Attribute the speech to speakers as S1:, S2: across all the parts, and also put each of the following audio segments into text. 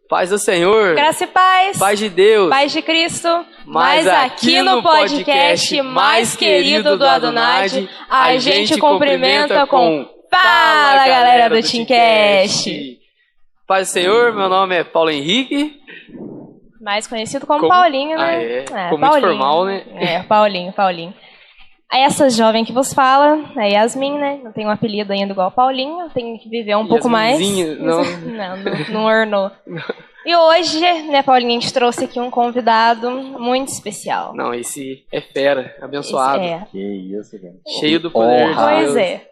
S1: Paz do Senhor.
S2: Graça e paz.
S1: Paz de Deus.
S2: Paz de Cristo.
S1: Mas aqui no podcast mais querido do Adonai, a gente cumprimenta com
S2: Fala, galera do Teamcast.
S1: Paz do Senhor, meu nome é Paulo Henrique.
S2: Mais conhecido como Paulinho, né?
S1: Ficou muito formal, né?
S2: Paulinho. Essa jovem que vos fala é Yasmin, né? Não tem um apelido ainda igual Paulinho, tem que viver um pouco mais. Não ornou. E hoje, né, Paulinho, a gente trouxe aqui um convidado muito especial.
S1: Não, esse é fera, abençoado.
S3: Que isso, gente.
S1: Cheio do poder de Deus.
S2: Pois é.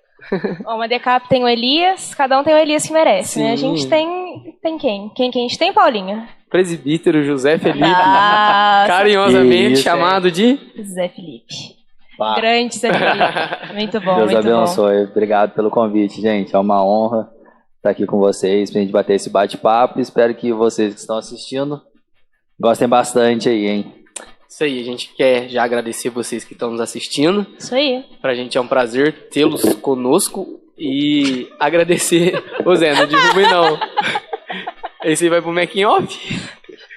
S2: Uma decap tem o Elias, cada um tem o Elias que merece,
S1: Sim.
S2: né? A gente tem quem? Quem a gente tem, Paulinho?
S1: Presbítero José Felipe,
S2: Nossa.
S1: Carinhosamente chamado de
S2: Zé Felipe.
S3: Pá.
S2: Grande Zé Felipe. Muito bom,
S3: Deus
S2: muito
S3: abençoe. Obrigado pelo convite, gente. É uma honra estar aqui com vocês pra gente bater esse bate-papo. Espero que vocês que estão assistindo gostem bastante aí, hein?
S1: Isso aí, a gente quer já agradecer vocês que estão nos assistindo.
S2: Isso aí.
S1: Pra gente é um prazer tê-los conosco e agradecer. Ô Zé, não divulgue não. Esse aí vai pro making off?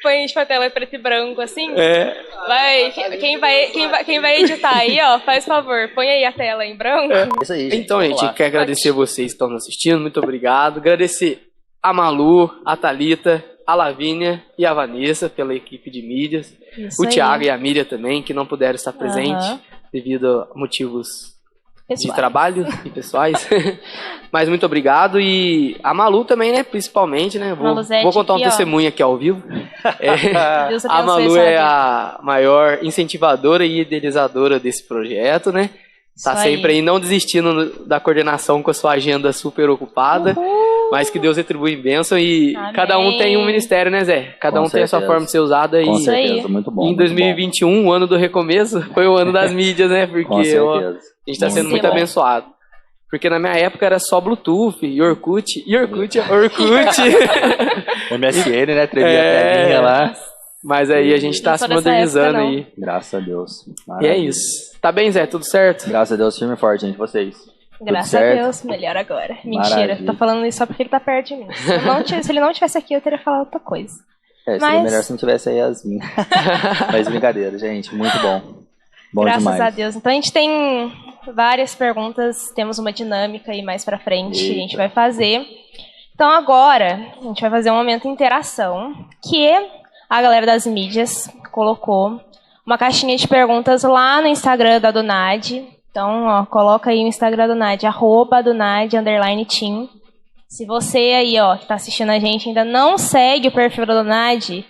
S2: Põe a gente pra tela preto e branco assim.
S1: É.
S2: Vai, quem vai editar aí, ó, faz favor, põe aí a tela em branco.
S3: Isso aí, gente.
S1: Então, a gente quer agradecer vocês que estão nos assistindo, muito obrigado. Agradecer a Malu, a Thalita, a Lavínia e a Vanessa pela equipe de mídias.
S2: Isso
S1: O
S2: aí.
S1: Thiago e a Miriam também, que não puderam estar presentes devido a motivos de trabalho e pessoais. Mas muito obrigado. E a Malu também, né? Principalmente, né? Vou contar um testemunho aqui ao vivo.
S2: Deus
S1: A
S2: abençoe
S1: Malu
S2: sua
S1: é
S2: vida.
S1: a maior incentivadora e idealizadora desse projeto, né? Tá
S2: Isso aí.
S1: sempre aí não desistindo da coordenação com a sua agenda super ocupada. Mas que Deus retribui em bênção e
S2: Amém.
S1: cada um tem um ministério, né, Zé? Cada
S3: Com
S1: um tem a sua
S3: certeza.
S1: forma de ser usada.
S3: Com
S1: E
S3: certeza, muito bom.
S1: em
S3: muito
S1: 2021, o ano do recomeço, foi o ano das mídias, né?
S3: bom.
S1: Porque
S3: Com certeza.
S1: a gente tá sendo
S2: Sim,
S1: muito
S2: bom.
S1: abençoado. Porque na minha época era só Bluetooth e Orkut.
S3: MSN, né? Tremia a telinha lá.
S1: Mas aí a gente tá
S2: Não
S1: se
S2: sou dessa
S1: modernizando
S2: época, não.
S1: aí.
S3: Graças a Deus.
S1: E é
S3: Maravilha.
S1: isso. Tá bem, Zé? Tudo certo?
S3: Graças a Deus, firme e forte, gente. Vocês.
S2: Graças
S3: Tudo
S2: a
S3: certo?
S2: Deus, melhor agora. Mentira,
S3: Maravilha.
S2: tô falando isso só porque ele tá perto de mim. Se ele não tivesse aqui, eu teria falado outra coisa.
S3: Seria
S2: Mas-
S3: melhor se não tivesse a Yasmin. Mas brincadeira, gente. Muito bom. Bom
S2: Graças
S3: demais.
S2: a Deus. Então a gente tem várias perguntas, temos uma dinâmica aí mais pra frente que a gente
S3: Eita.
S2: vai fazer. Então agora a gente vai fazer um momento de interação, que a galera das mídias colocou uma caixinha de perguntas lá no Instagram da Donad. Então, ó, coloca aí no Instagram da Donad, @Donad_team. Se você aí, ó, que tá assistindo a gente ainda não segue o perfil da Donad,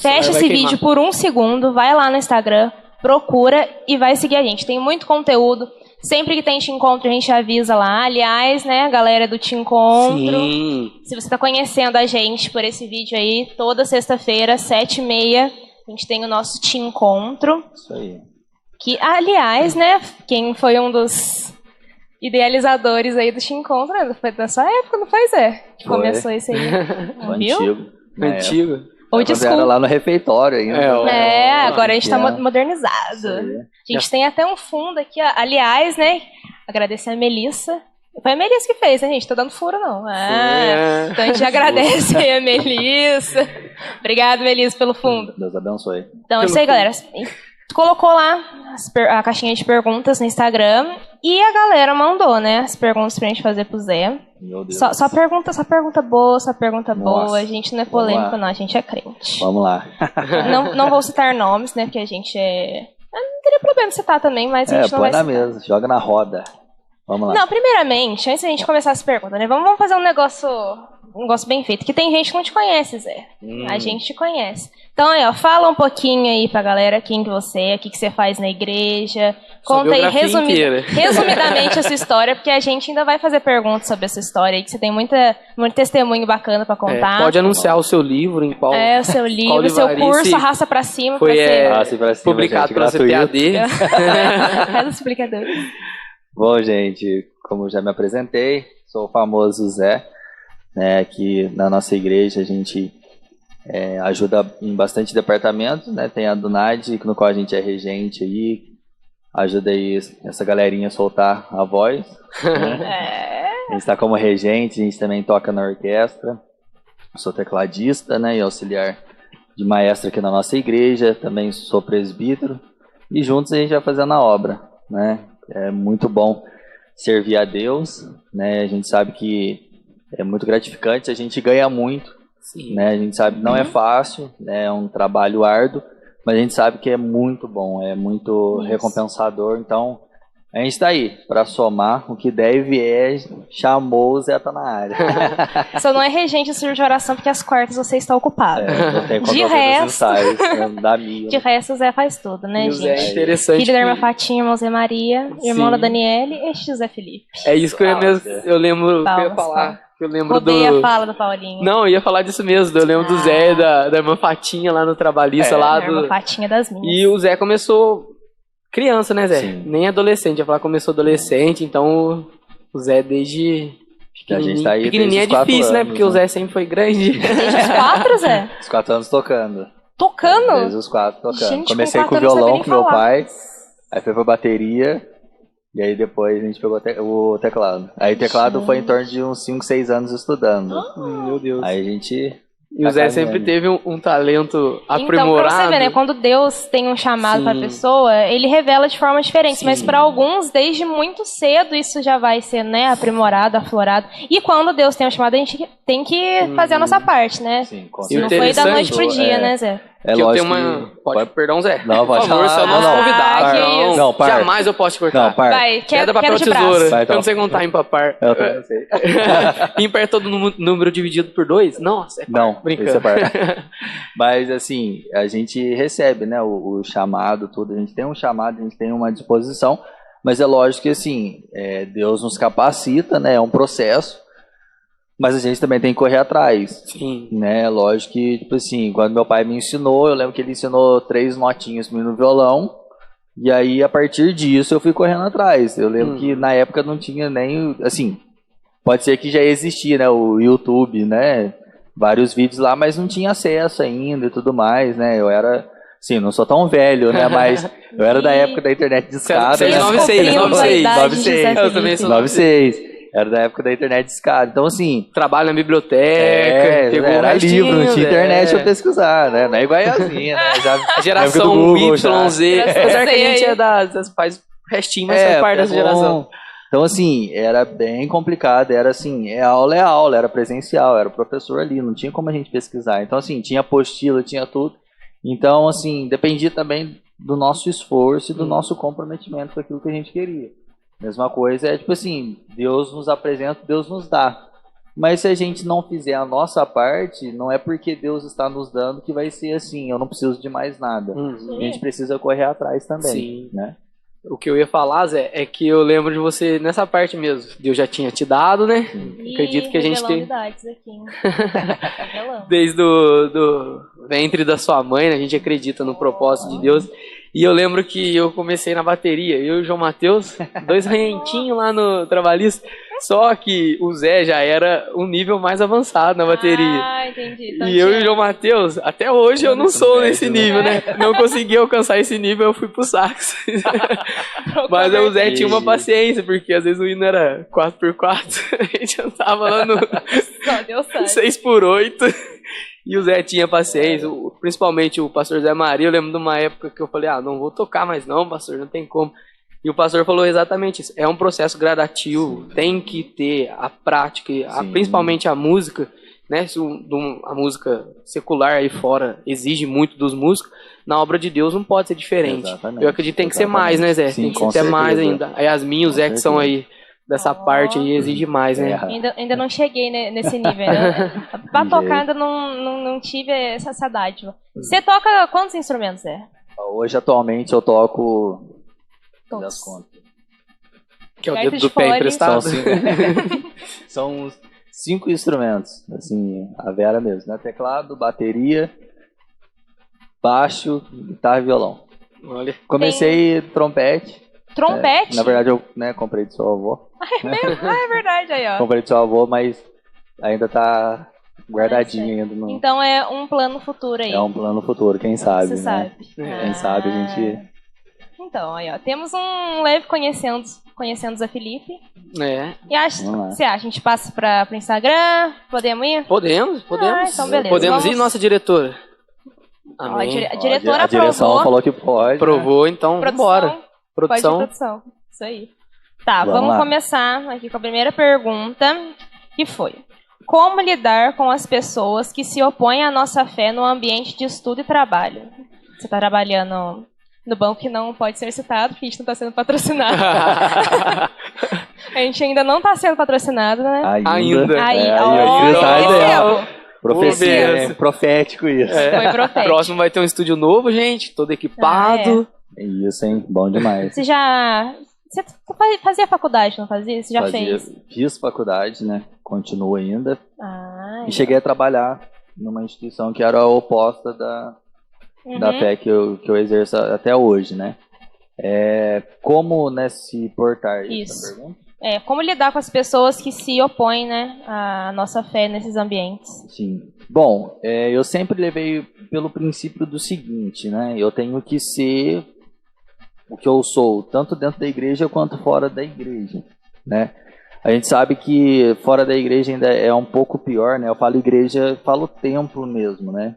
S2: fecha esse vídeo por 1 segundo, vai lá no Instagram, procura e vai seguir a gente. Tem muito conteúdo. Sempre que tem Te Encontro, a gente avisa lá. Aliás, né, a galera do Te Encontro.
S1: Sim.
S2: Se você tá conhecendo a gente por esse vídeo aí, toda sexta-feira, 7h30, a gente tem o nosso Te Encontro.
S3: Isso aí.
S2: Que, aliás, né, quem foi um dos idealizadores aí do Te Encontro, né, foi da sua época, não foi, Zé? Que
S3: Foi.
S2: começou isso aí.
S3: O
S2: Viu?
S3: antigo. Na época.
S1: Antigo.
S2: Ou
S3: Quando era
S2: desculpa.
S3: lá no refeitório ainda.
S2: Agora a gente tá
S3: Isso
S2: modernizado.
S3: aí.
S2: A gente tem até um fundo aqui, ó. Aliás, né? Agradecer a Melissa. Foi a Melissa que fez, né, gente? Tô dando furo, não. Então a gente agradece aí a Melissa. Obrigado, Melissa, pelo fundo.
S3: Deus abençoe.
S2: Então é isso aí, galera. Colocou lá a caixinha de perguntas no Instagram e a galera mandou, né, as perguntas pra gente fazer pro Zé.
S3: Meu Deus.
S2: Só pergunta boa, só pergunta boa.
S3: Nossa.
S2: A gente não é
S3: Vamos
S2: polêmico,
S3: lá.
S2: não. A gente é crente.
S3: Vamos lá.
S2: Não vou citar nomes, né? Porque a gente é... Eu não teria problema citar também, mas a gente não
S3: põe
S2: vai
S3: na
S2: citar.
S3: mesa. Joga na roda. Vamos lá.
S2: Não, primeiramente, antes da gente começar as perguntas, né? Vamos fazer um negócio bem feito. Que tem gente que não te conhece, Zé. A gente te conhece. Então aí, ó, fala um pouquinho aí pra galera quem que você é, o que você faz na igreja.
S1: Sua
S2: Conta aí
S1: biografia inteira.
S2: resumidamente a sua história, porque a gente ainda vai fazer perguntas sobre essa história aí, que você tem muito testemunho bacana pra contar.
S1: Pode anunciar o seu livro em qual...
S2: É, o seu livro, o seu
S1: livraria,
S2: curso,
S1: se
S2: Arrasta Pra Cima,
S1: foi,
S2: pra ser
S3: Passe pra cima,
S1: publicado
S3: gente,
S1: pela
S3: gratuito.
S1: CPAD.
S2: Casa dos Explicadores.
S3: Bom, gente, como eu já me apresentei, sou o famoso Zé, né? Aqui na nossa igreja a gente ajuda em bastante departamentos, né? Tem a Donad, no qual a gente é regente aí, ajuda aí essa galerinha a soltar a voz. Né? A gente está como regente, a gente também toca na orquestra. sou tecladista, né, e auxiliar de maestro aqui na nossa igreja, também sou presbítero, e juntos a gente vai fazendo a obra, né? É muito bom servir a Deus, né? A gente sabe que é muito gratificante, a gente ganha muito, né? A gente sabe que não é fácil, né? É um trabalho árduo, mas a gente sabe que é muito bom, é muito recompensador, então a gente está aí para somar, o que deve chamou, o Zé tá na área.
S2: Só não é regente do serviço de oração porque às quartas você está ocupado.
S3: Não tem
S2: de resto,
S3: da minha,
S2: de resto o Zé faz tudo, né,
S1: e
S2: gente?
S1: O Zé é interessante.
S2: Filho da irmã Fatinha, irmão Zé Maria, irmão da Daniele e José Felipe.
S1: É isso que eu lembro que eu ia falar. Eu lembro
S2: Roubei a fala do Paulinho.
S1: Não, eu ia falar disso mesmo. Eu lembro do Zé e da irmã Fatinha lá no Trabalhista. Lá do...
S2: irmã Fatinha das minhas.
S1: E o Zé começou criança, né, Zé?
S3: Sim.
S1: Nem adolescente. Eu ia falar que começou adolescente, então o Zé desde pequenininho. Tá aí pequenininho é difícil, né? Porque o Zé sempre foi grande.
S2: Desde os 4, Zé?
S3: Os 4 anos tocando.
S2: Tocando?
S3: Desde os 4 tocando.
S2: Gente,
S3: comecei com o violão com meu pai, aí foi pra bateria, e aí depois a gente pegou o teclado. Aí o teclado foi em torno de uns 5, 6 anos estudando.
S1: Meu Deus.
S3: Aí a gente...
S1: E o Zé sempre teve um talento aprimorado.
S2: Então, pra você ver, né? Quando Deus tem um chamado pra pessoa, ele revela de forma diferente. Mas pra alguns, desde muito cedo, isso já vai ser, né, aprimorado, aflorado. E quando Deus tem um chamado, a gente tem que fazer a nossa parte, né?
S3: Sim, com
S2: não foi da noite pro dia, né, Zé?
S3: É
S1: que
S3: lógico
S1: eu tenho uma... Perdão, Zé.
S3: Não, pode
S1: falar. Por favor, você é nosso convidado.
S3: Não, par.
S1: Jamais eu posso te cortar.
S3: Não, par.
S2: Vai,
S1: queda, papel, tesoura.
S3: Vai,
S1: eu não sei contar em papar.
S3: Eu também não sei.
S1: Ímpar é todo número dividido por 2? Nossa, é par.
S3: Não,
S1: brincando.
S3: Isso é par. Mas, assim, a gente recebe, né, o chamado, tudo. A gente tem um chamado, a gente tem uma disposição. Mas é lógico que, assim, Deus nos capacita, né? É um processo. Mas a gente também tem que correr atrás.
S1: Sim.
S3: Né? Lógico que, tipo assim, quando meu pai me ensinou, eu lembro que ele ensinou 3 notinhas pra mim no violão. E aí, a partir disso, eu fui correndo atrás. Eu lembro que na época não tinha nem... Assim, pode ser que já existia, né? O YouTube, né? Vários vídeos lá, mas não tinha acesso ainda e tudo mais, né? Eu era... Sim, não sou tão velho, né? Mas eu era da época da internet discada, né?
S1: 96.
S3: Eu também sou 96. Era da época da internet discada. Então, assim...
S1: Trabalho na biblioteca. Pegou
S3: era livro, não tinha internet pra pesquisar, né? Não é igualzinha, né?
S1: A geração Google, Y, Z. Apesar que a gente faz restinho, mas faz parte dessa geração.
S3: Então, assim, era bem complicado. Era assim, aula, era presencial, era o professor ali. Não tinha como a gente pesquisar. Então, assim, tinha apostila, tinha tudo. Então, assim, dependia também do nosso esforço e do nosso comprometimento com aquilo que a gente queria. Mesma coisa é tipo assim, Deus nos apresenta, Deus nos dá. Mas se a gente não fizer a nossa parte, não é porque Deus está nos dando que vai ser assim, eu não preciso de mais nada. A gente precisa correr atrás também. Sim. Né?
S1: O que eu ia falar, Zé, é que eu lembro de você nessa parte mesmo. Deus já tinha te dado, né? Acredito que a gente tem... Desde do ventre da sua mãe, né? A gente acredita no propósito de Deus. E eu lembro que eu comecei na bateria, eu e o João Matheus, 2 ranhentinhos lá no Trabalhista. Só que o Zé já era um nível mais avançado na bateria.
S2: Ah, entendi. Então
S1: e eu e o João Matheus, até hoje eu não sou nesse nível, né? Não consegui alcançar esse nível, eu fui pro sax. Mas o Zé tinha uma paciência, porque às vezes o hino era 4x4, a gente andava lá no 6x8. E o Zé tinha paciência, principalmente o pastor Zé Maria. Eu lembro de uma época que eu falei, não vou tocar mais não, pastor, não tem como. E o pastor falou exatamente isso. É um processo gradativo, tem que ter a prática, principalmente a música, né? Se a música secular aí fora exige muito dos músicos, na obra de Deus não pode ser diferente. Exatamente. Eu acredito que tem que ser mais, né, Zé? Sim, tem que ser mais ainda. A Yasmin e o Zé que são aí dessa parte aí exige mais, né?
S2: Ainda não cheguei nesse nível, né? Pra tocar ainda não tive essa dádiva. Você toca quantos instrumentos, Zé?
S3: Hoje, atualmente, eu toco...
S2: Todos.
S1: Que é o dedo do pé emprestado.
S3: São 5 instrumentos, assim, a Vera mesmo, né? Teclado, bateria, baixo, guitarra e violão.
S1: Olha.
S3: Comecei trompete.
S2: Trompete?
S3: Na verdade, eu comprei de sua avó.
S2: É mesmo? É verdade, aí, ó.
S3: Comprei de sua avó, mas ainda tá guardadinho ainda. No...
S2: Então é um plano futuro aí.
S3: É um plano futuro, quem sabe,
S2: Você
S3: né?
S2: sabe.
S3: Quem sabe a gente...
S2: Então, aí, ó, temos um leve conhecendo a Felipe.
S1: É.
S2: E você acha? A gente passa pro Instagram? Podemos ir?
S1: Podemos.
S2: Então beleza.
S1: Podemos ir, nossa diretora? Amém.
S2: A diretora
S3: a direção
S2: aprovou.
S3: falou que pode.
S1: Aprovou, então bora. Produção.
S2: Pode ir, produção. Isso aí. Tá, vamos começar aqui com a primeira pergunta, que foi: como lidar com as pessoas que se opõem à nossa fé no ambiente de estudo e trabalho? Você está trabalhando no banco que não pode ser citado, porque a gente não está sendo patrocinado. A gente ainda não está sendo patrocinado, né?
S1: Ainda.
S3: Profecia, profético isso.
S2: Foi profético.
S1: Próximo vai ter um estúdio novo, gente, todo equipado.
S3: Isso, hein? Bom demais.
S2: Você fazia faculdade, não fazia? Você já fez?
S3: Fiz faculdade, né? Continuo ainda. E cheguei a trabalhar numa instituição que era oposta da fé que eu exerço até hoje, né? Como, né, se portar essa pergunta?
S2: Como lidar com as pessoas que se opõem, né, à nossa fé nesses ambientes?
S3: Sim. Bom, eu sempre levei pelo princípio do seguinte, né? Eu tenho que ser o que eu sou, tanto dentro da igreja quanto fora da igreja, né? A gente sabe que fora da igreja ainda é um pouco pior, né? Eu falo igreja, falo templo mesmo, né?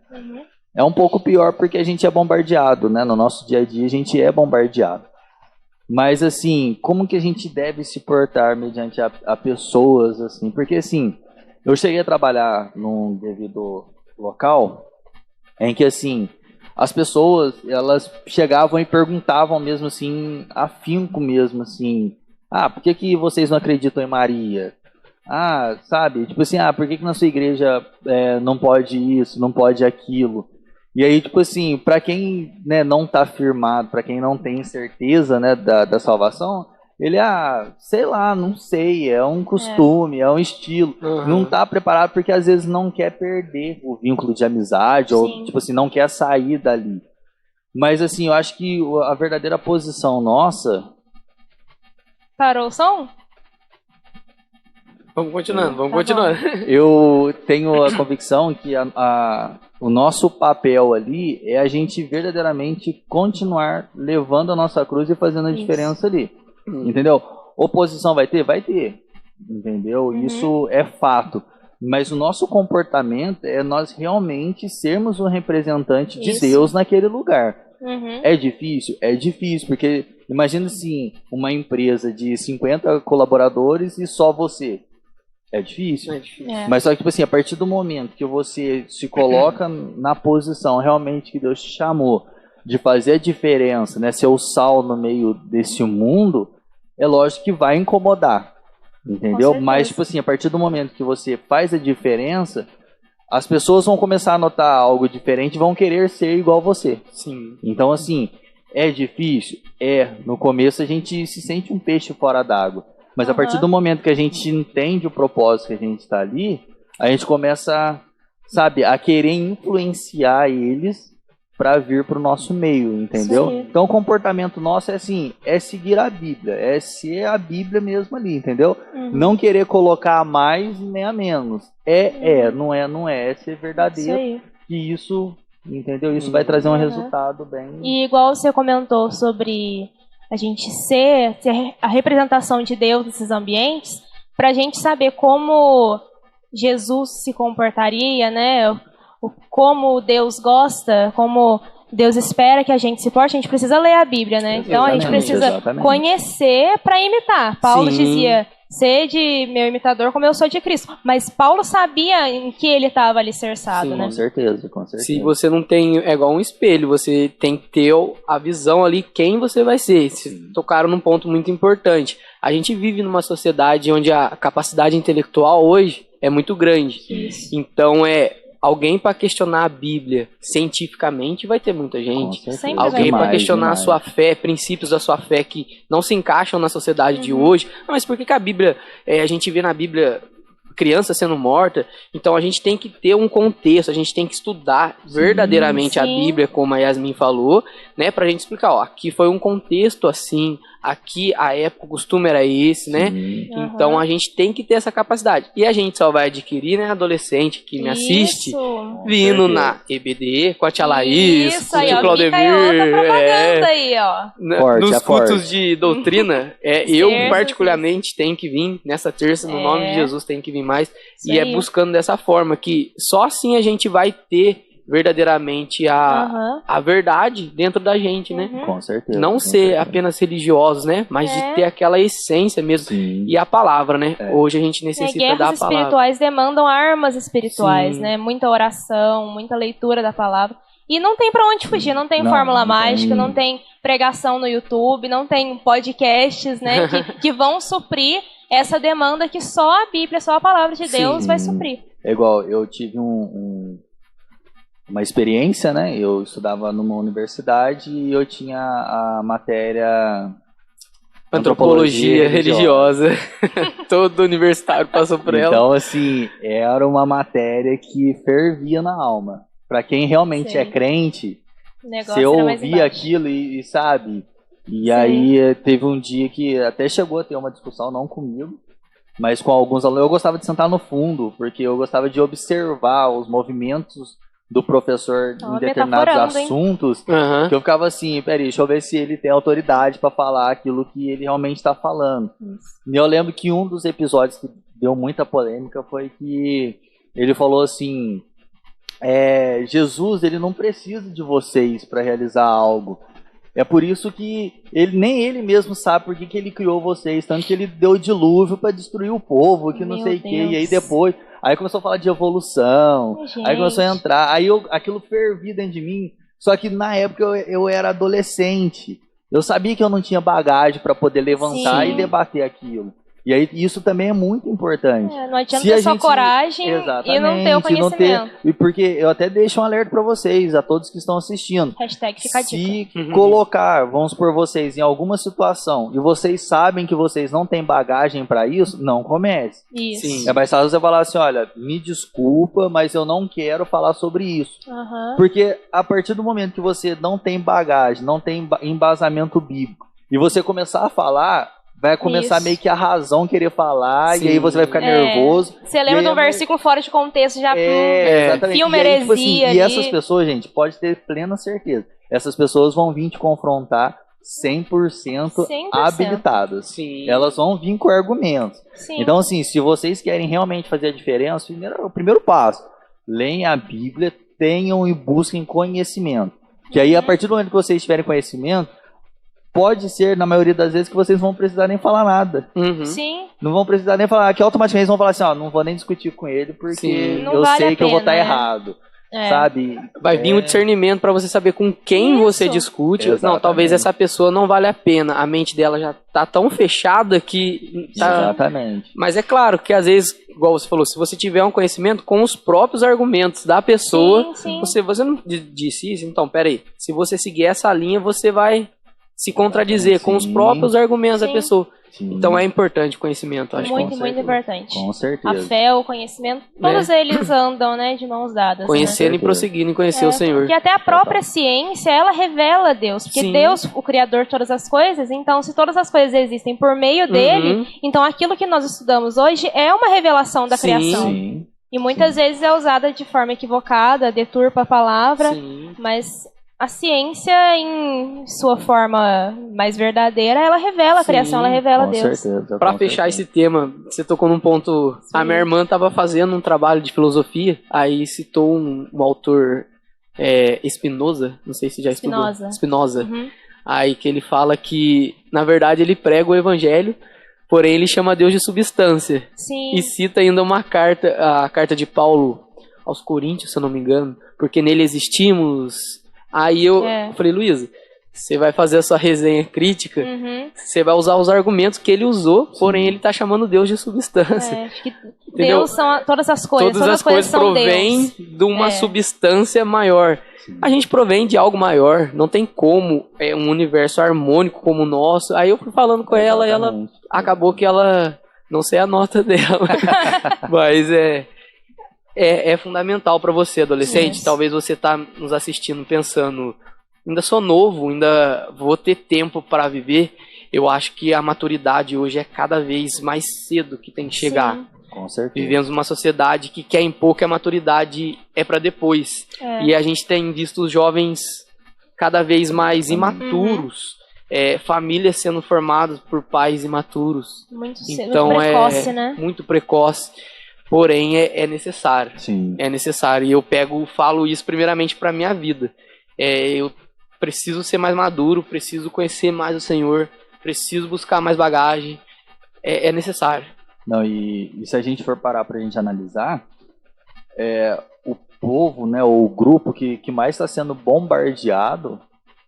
S3: É um pouco pior porque a gente é bombardeado, né? No nosso dia a dia a gente é bombardeado. Mas, assim, como que a gente deve se portar mediante a pessoas, assim? Porque, assim, eu cheguei a trabalhar num devido local em que, assim, as pessoas, elas chegavam e perguntavam mesmo, assim, afinco mesmo, assim, por que vocês não acreditam em Maria? Sabe? Tipo assim, por que na sua igreja não pode isso, não pode aquilo? E aí, tipo assim, para quem, né, não está firmado, para quem não tem certeza, né, da salvação, ele, sei lá, não sei, é um costume, é um estilo. Não está preparado porque às vezes não quer perder o vínculo de amizade, ou, tipo assim, não quer sair dali. Mas, assim, eu acho que a verdadeira posição nossa...
S2: Parou o som?
S1: Vamos continuando.
S3: Eu tenho a convicção que o nosso papel ali é a gente verdadeiramente continuar levando a nossa cruz e fazendo a diferença ali. Entendeu? Oposição vai ter? Vai ter. Entendeu? Isso é fato. Mas o nosso comportamento é nós realmente sermos um representante de Deus naquele lugar. É difícil? É difícil, porque imagina assim, uma empresa de 50 colaboradores e só você. É difícil. Mas só que, tipo assim, a partir do momento que você se coloca na posição realmente que Deus te chamou de fazer a diferença, né, ser o sal no meio desse mundo, é lógico que vai incomodar, entendeu? Mas, tipo assim, a partir do momento que você faz a diferença, as pessoas vão começar a notar algo diferente e vão querer ser igual você.
S1: Sim.
S3: Então, assim, é difícil? No começo a gente se sente um peixe fora d'água. Mas a partir do momento que a gente entende o propósito que a gente está ali, a gente começa, sabe, a querer influenciar eles para vir para o nosso meio, entendeu? Sim. Então o comportamento nosso é assim, é seguir a Bíblia, é ser a Bíblia mesmo ali, entendeu? Não querer colocar a mais nem a menos. Não é ser verdadeiro. E isso, entendeu? Isso vai trazer um resultado bem...
S2: E igual você comentou sobre... a gente ser a representação de Deus nesses ambientes, para a gente saber como Jesus se comportaria, né? Como Deus gosta, como Deus espera que a gente se porte, a gente precisa ler a Bíblia, né? Então a gente precisa conhecer para imitar. Paulo dizia, sede meu imitador como eu sou de Cristo. Mas Paulo sabia em que ele estava alicerçado, né?
S3: Com certeza.
S1: Se você não tem, é igual um espelho, você tem que ter a visão ali quem você vai ser. Vocês tocaram num ponto muito importante. A gente vive numa sociedade onde a capacidade intelectual hoje é muito grande. Então alguém para questionar a Bíblia cientificamente vai ter muita gente. Alguém para questionar a sua fé, princípios da sua fé que não se encaixam na sociedade de hoje. Mas por que a Bíblia, a gente vê na Bíblia criança sendo morta? Então a gente tem que ter um contexto, a gente tem que estudar verdadeiramente a Bíblia, como a Yasmin falou, né, pra gente explicar, aqui foi um contexto assim, aqui a época, o costume era esse, né? Então a gente tem que ter essa capacidade. E a gente só vai adquirir, né, adolescente que me assiste, vindo na EBD, com a tia Laís, com o tio Claudemir.
S2: Aí, ó.
S1: Nos cultos de doutrina, eu particularmente tenho que vir nessa terça, no nome de Jesus, tem que vir mais. Isso e aí. Buscando dessa forma, que só assim a gente vai ter verdadeiramente a verdade dentro da gente, né?
S3: Com certeza.
S1: Não ser apenas religiosos, né? Mas de ter aquela essência mesmo. Sim. E a palavra, né? Hoje a gente necessita da palavra.
S2: Guerras espirituais demandam armas espirituais, né? Muita oração, muita leitura da palavra. E não tem pra onde fugir, não tem fórmula mágica, não tem pregação no YouTube, não tem podcasts, né? que vão suprir essa demanda que só a Bíblia, só a palavra de Deus vai suprir.
S3: É igual, eu tive uma experiência, né? Eu estudava numa universidade e eu tinha a matéria
S1: Antropologia religiosa. Todo universitário passou por ela.
S3: Então, assim, era uma matéria que fervia na alma. Para quem realmente é crente, você ouvia aquilo e sabe... E aí teve um dia que até chegou a ter uma discussão, não comigo, mas com alguns alunos. Eu gostava de sentar no fundo, porque eu gostava de observar os movimentos do professor em determinados assuntos, que eu ficava assim, peraí, deixa eu ver se ele tem autoridade para falar aquilo que ele realmente está falando. E eu lembro que um dos episódios que deu muita polêmica foi que ele falou assim, Jesus, ele não precisa de vocês para realizar algo. É por isso que nem ele mesmo sabe por que ele criou vocês, tanto que ele deu o dilúvio para destruir o povo, que não sei o que, e aí depois, aí começou a falar de evolução, aí começou a entrar, aí aquilo fervia dentro de mim, só que na época eu era adolescente, eu sabia que eu não tinha bagagem para poder levantar e debater aquilo. E aí isso também é muito importante.
S2: Não adianta ter só coragem e não ter o conhecimento.
S3: E porque eu até deixo um alerta para vocês, a todos que estão assistindo.
S2: Hashtag fica a dica.
S3: Se colocar, vamos por vocês, em alguma situação, e vocês sabem que vocês não têm bagagem para isso, não comece.
S2: Isso.
S3: Sim. É mais fácil você falar assim, olha, me desculpa, mas eu não quero falar sobre isso. Porque a partir do momento que você não tem bagagem, não tem embasamento bíblico, e você começar a falar... vai começar meio que a razão querer falar, e aí você vai ficar nervoso.
S2: Você lembra de um versículo fora de contexto, já filme heresia tipo assim,
S3: e essas pessoas, gente, pode ter plena certeza, essas pessoas vão vir te confrontar 100% habilitadas.
S1: Sim.
S3: Elas vão vir com argumentos.
S2: Sim.
S3: Então, assim, se vocês querem realmente fazer a diferença, o primeiro passo, leem a Bíblia, tenham e busquem conhecimento. Que aí, a partir do momento que vocês tiverem conhecimento, pode ser, na maioria das vezes, que vocês não vão precisar nem falar nada.
S2: Sim.
S3: Não vão precisar nem falar, que automaticamente vão falar assim, não vou nem discutir com ele, porque eu sei que eu vou estar errado. Sabe?
S1: Vai vir um discernimento para você saber com quem você discute. Exatamente. Não, talvez essa pessoa não vale a pena. A mente dela já tá tão fechada que...
S3: Exatamente.
S1: Mas é claro que às vezes, igual você falou, se você tiver um conhecimento com os próprios argumentos da pessoa, você não disse isso, então, peraí. Se você seguir essa linha, você vai... se contradizer com os próprios argumentos da pessoa. Então é importante o conhecimento, acho.
S2: Muito importante.
S3: Com certeza.
S2: A fé, o conhecimento, todos eles andam, né, de mãos dadas.
S1: Conhecendo e prosseguindo em conhecer o Senhor.
S2: Porque até a própria ciência, ela revela Deus. Porque Deus, o Criador de todas as coisas, então se todas as coisas existem por meio dele, então aquilo que nós estudamos hoje é uma revelação da criação. E muitas vezes é usada de forma equivocada, deturpa a palavra, mas... a ciência, em sua forma mais verdadeira, ela revela a criação, ela revela Deus.
S1: Para fechar esse tema, você tocou num ponto... a minha irmã estava fazendo um trabalho de filosofia, aí citou um autor, Spinoza, não sei se já estudou. Spinoza. Aí que ele fala que, na verdade, ele prega o evangelho, porém ele chama Deus de substância. E cita ainda a carta de Paulo aos Coríntios, se eu não me engano, porque nele existimos... Aí eu falei, Luísa, você vai fazer a sua resenha crítica, você vai usar os argumentos que ele usou, porém ele está chamando Deus de substância.
S2: Que Deus são todas as coisas.
S1: Todas as coisas provêm de uma substância maior. A gente provém de algo maior, não tem como um universo harmônico como o nosso. Aí eu fui falando com ela e ela acabou que ela, não sei a nota dela, mas é fundamental para você, adolescente. Talvez você tá nos assistindo pensando, ainda sou novo, ainda vou ter tempo para viver. eu acho que a maturidade hoje é cada vez mais cedo que tem que chegar.
S2: Sim.
S3: Com certeza.
S1: Vivemos numa sociedade que quer impor que a maturidade é para depois. E a gente tem visto os jovens cada vez mais imaturos, famílias sendo formadas por pais imaturos.
S2: Muito cedo, então, muito precoce, né?
S1: Muito precoce. Porém, é necessário.
S3: Sim.
S1: É necessário. E eu falo isso primeiramente para minha vida. Eu preciso ser mais maduro, preciso conhecer mais o Senhor, preciso buscar mais bagagem. É necessário.
S3: Não, e se a gente for parar para a gente analisar, o povo, né, o grupo que mais está sendo bombardeado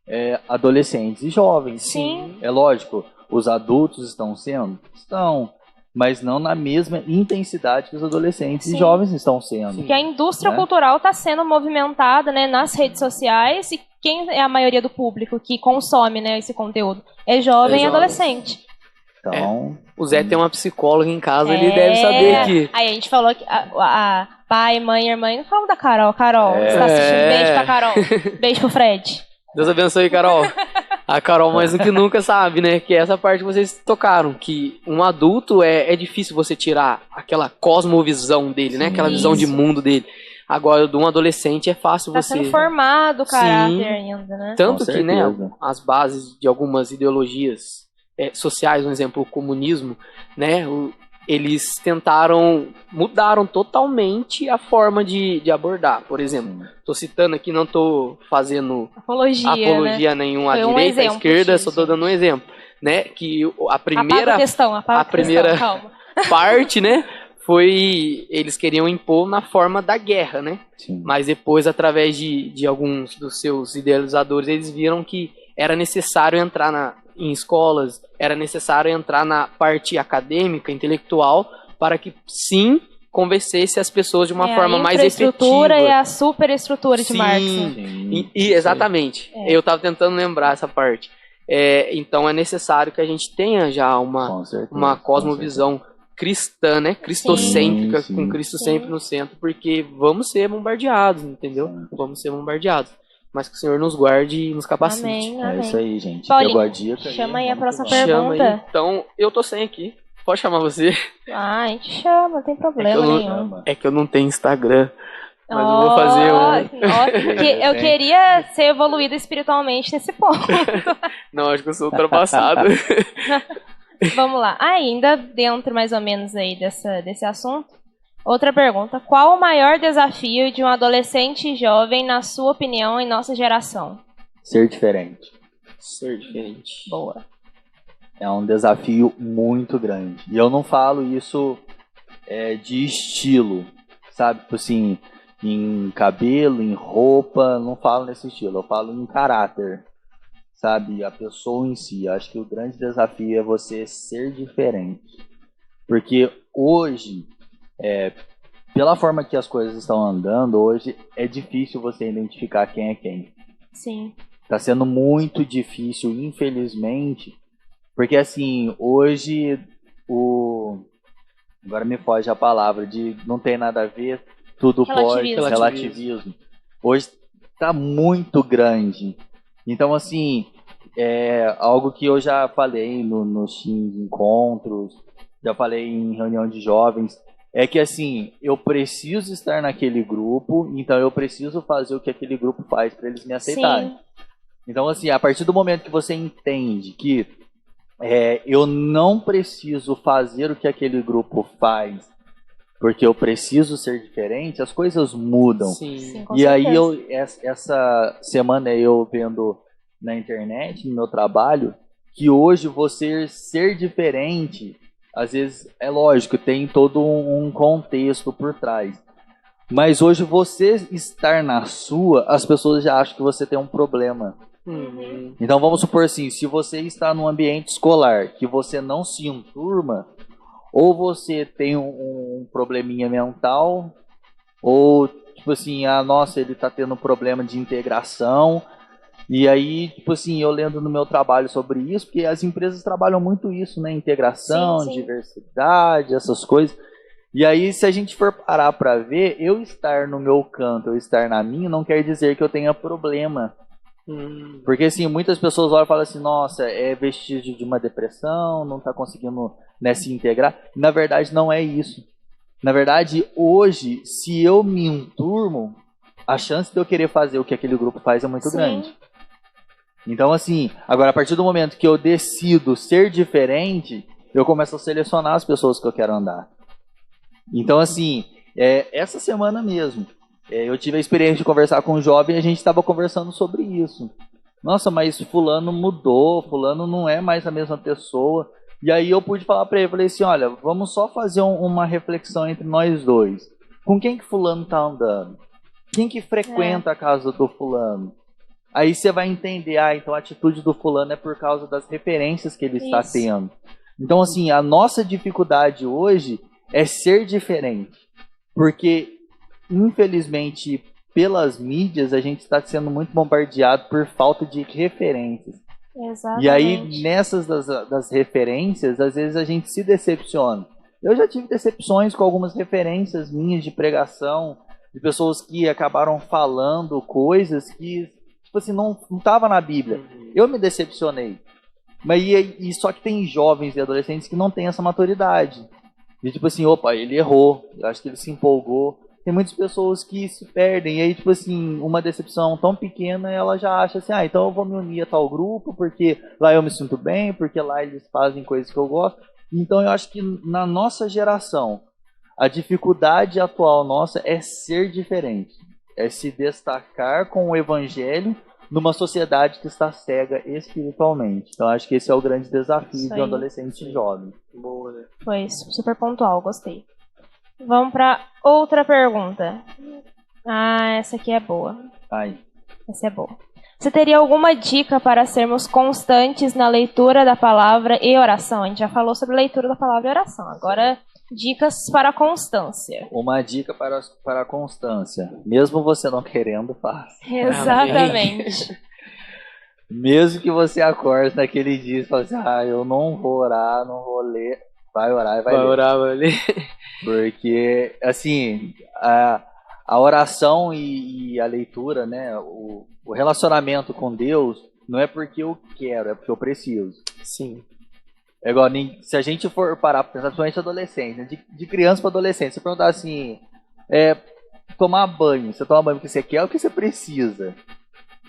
S3: é adolescentes e jovens.
S2: Sim.
S3: É lógico, os adultos estão sendo? Estão. Mas não na mesma intensidade que os adolescentes e jovens estão sendo.
S2: Porque a indústria cultural está sendo movimentada, né, nas redes sociais, e quem é a maioria do público que consome, né, esse conteúdo? É jovem e adolescente.
S3: Então,
S1: o Zé tem uma psicóloga em casa, ele deve saber que...
S2: Aí a gente falou que a pai, mãe, irmã, não falamos da Carol. Carol, você tá assistindo? Beijo pra Carol. Beijo pro Fred.
S1: Deus abençoe, Carol. A Carol mais do que nunca sabe, né? Que é essa parte que vocês tocaram. Que um adulto é difícil você tirar aquela cosmovisão dele, né? Aquela visão de mundo dele. Agora, de um adolescente é fácil você...
S2: Tá sendo formado o caráter ainda, né?
S1: Tanto que, né, as bases de algumas ideologias sociais, um exemplo, o comunismo, né? Eles mudaram totalmente a forma de abordar. Por exemplo, estou citando aqui, não estou fazendo apologia né? nenhuma à direita, à esquerda, só estou dando um exemplo, né? Que a primeira parte, né? Foi, eles queriam impor na forma da guerra, né?
S3: Sim.
S1: Mas depois, através de alguns dos seus idealizadores, eles viram que era necessário entrar em escolas, era necessário entrar na parte acadêmica, intelectual, para que, sim, convencesse as pessoas de uma forma mais efetiva. A infraestrutura
S2: e a superestrutura de Marx.
S1: Exatamente. Eu estava tentando lembrar essa parte. Então, é necessário que a gente tenha já uma cosmovisão cristã, né? Cristocêntrica, com Cristo sempre no centro, porque vamos ser bombardeados, entendeu? Vamos ser bombardeados. Mas que o Senhor nos guarde e nos capacite.
S2: Amém.
S3: É isso aí, gente.
S2: Paulinho,
S3: pegou a dica.
S2: Chama aí a próxima pergunta.
S1: Aí. Então, eu tô sem aqui. Pode chamar você?
S2: A gente chama, não tem problema nenhum.
S1: É que eu não tenho Instagram. Mas eu vou fazer
S2: eu queria ser evoluída espiritualmente nesse ponto.
S1: Não, acho que eu sou ultrapassado.
S2: Vamos lá. Ainda dentro mais ou menos aí desse assunto. Outra pergunta. Qual o maior desafio de um adolescente jovem, na sua opinião, em nossa geração?
S3: Ser diferente.
S1: Ser diferente.
S2: Boa.
S3: É um desafio muito grande. E eu não falo isso de estilo, sabe? Assim, em cabelo, em roupa, não falo nesse estilo. Eu falo em caráter, sabe? A pessoa em si. Acho que o grande desafio é você ser diferente. Porque hoje... pela forma que as coisas estão andando, hoje é difícil você identificar quem é quem.
S2: Sim.
S3: Tá sendo muito difícil, infelizmente, porque assim, hoje agora me foge a palavra de não tem nada a ver, tudo pode, relativismo. Hoje tá muito grande. Então assim, algo que eu já falei nos encontros, já falei em reunião de jovens, é que assim, eu preciso estar naquele grupo, então eu preciso fazer o que aquele grupo faz para eles me aceitarem.
S2: Sim.
S3: Então assim, a partir do momento que você entende que eu não preciso fazer o que aquele grupo faz, porque eu preciso ser diferente, as coisas mudam.
S2: Sim,
S3: e aí essa semana eu vendo na internet, no meu trabalho, que hoje você ser diferente... Às vezes, é lógico, tem todo um contexto por trás. Mas hoje, você estar na sua, as pessoas já acham que você tem um problema.
S2: Uhum.
S3: Então, vamos supor assim, se você está num ambiente escolar, que você não se enturma, ou você tem um probleminha mental, ou, tipo assim, nossa, ele está tendo problema de integração. E aí, tipo assim, eu lendo no meu trabalho sobre isso, porque as empresas trabalham muito isso, né? Integração, diversidade, essas coisas. E aí, se a gente for parar para ver, eu estar no meu canto, eu estar na minha, não quer dizer que eu tenha problema. Porque, assim, muitas pessoas olham e falam assim, nossa, é vestígio de uma depressão, não está conseguindo, né, se integrar. Na verdade, não é isso. Na verdade, hoje, se eu me enturmo, a chance de eu querer fazer o que aquele grupo faz é muito grande. Então, assim, agora, a partir do momento que eu decido ser diferente, eu começo a selecionar as pessoas que eu quero andar. Então, assim, essa semana mesmo, eu tive a experiência de conversar com um jovem e a gente estava conversando sobre isso. Nossa, mas fulano mudou, fulano não é mais a mesma pessoa. E aí eu pude falar para ele, falei assim, olha, vamos só fazer uma reflexão entre nós dois. Com quem que fulano tá andando? Quem que frequenta a casa do fulano? Aí você vai entender, então a atitude do fulano é por causa das referências que ele está tendo. Então, assim, a nossa dificuldade hoje é ser diferente. Porque, infelizmente, pelas mídias, a gente está sendo muito bombardeado por falta de referências.
S2: Exatamente.
S3: E aí, nessas das referências, às vezes a gente se decepciona. Eu já tive decepções com algumas referências minhas de pregação, de pessoas que acabaram falando coisas que, tipo assim, não estava na Bíblia. Eu me decepcionei. Mas só que tem jovens e adolescentes que não têm essa maturidade. E tipo assim, opa, ele errou, eu acho que ele se empolgou. Tem muitas pessoas que se perdem, e aí, tipo assim, uma decepção tão pequena, ela já acha assim, então eu vou me unir a tal grupo, porque lá eu me sinto bem, porque lá eles fazem coisas que eu gosto. Então eu acho que na nossa geração, a dificuldade atual nossa é ser diferente, é se destacar com o evangelho numa sociedade que está cega espiritualmente. Então acho que esse é o grande desafio de um adolescente jovem.
S1: Boa, né?
S2: Foi super pontual, gostei. Vamos para outra pergunta. Essa aqui é boa. Essa é boa. Você teria alguma dica para sermos constantes na leitura da palavra e oração? A gente já falou sobre leitura da palavra e oração. Agora, dicas para a constância.
S3: Uma dica para a constância. Mesmo você não querendo, faça.
S2: Exatamente.
S3: Mesmo que você acorde naquele dia e fale assim, eu não vou orar, não vou ler. Vai orar e vai ler.
S1: Vai orar, vai ler.
S3: Porque, assim, a oração e a leitura, né, o relacionamento com Deus não é porque eu quero, é porque eu preciso.
S1: Sim.
S3: É igual, se a gente for parar, principalmente adolescente, né, de criança para adolescente, você perguntar assim, tomar banho, você toma banho porque você quer ou porque você precisa?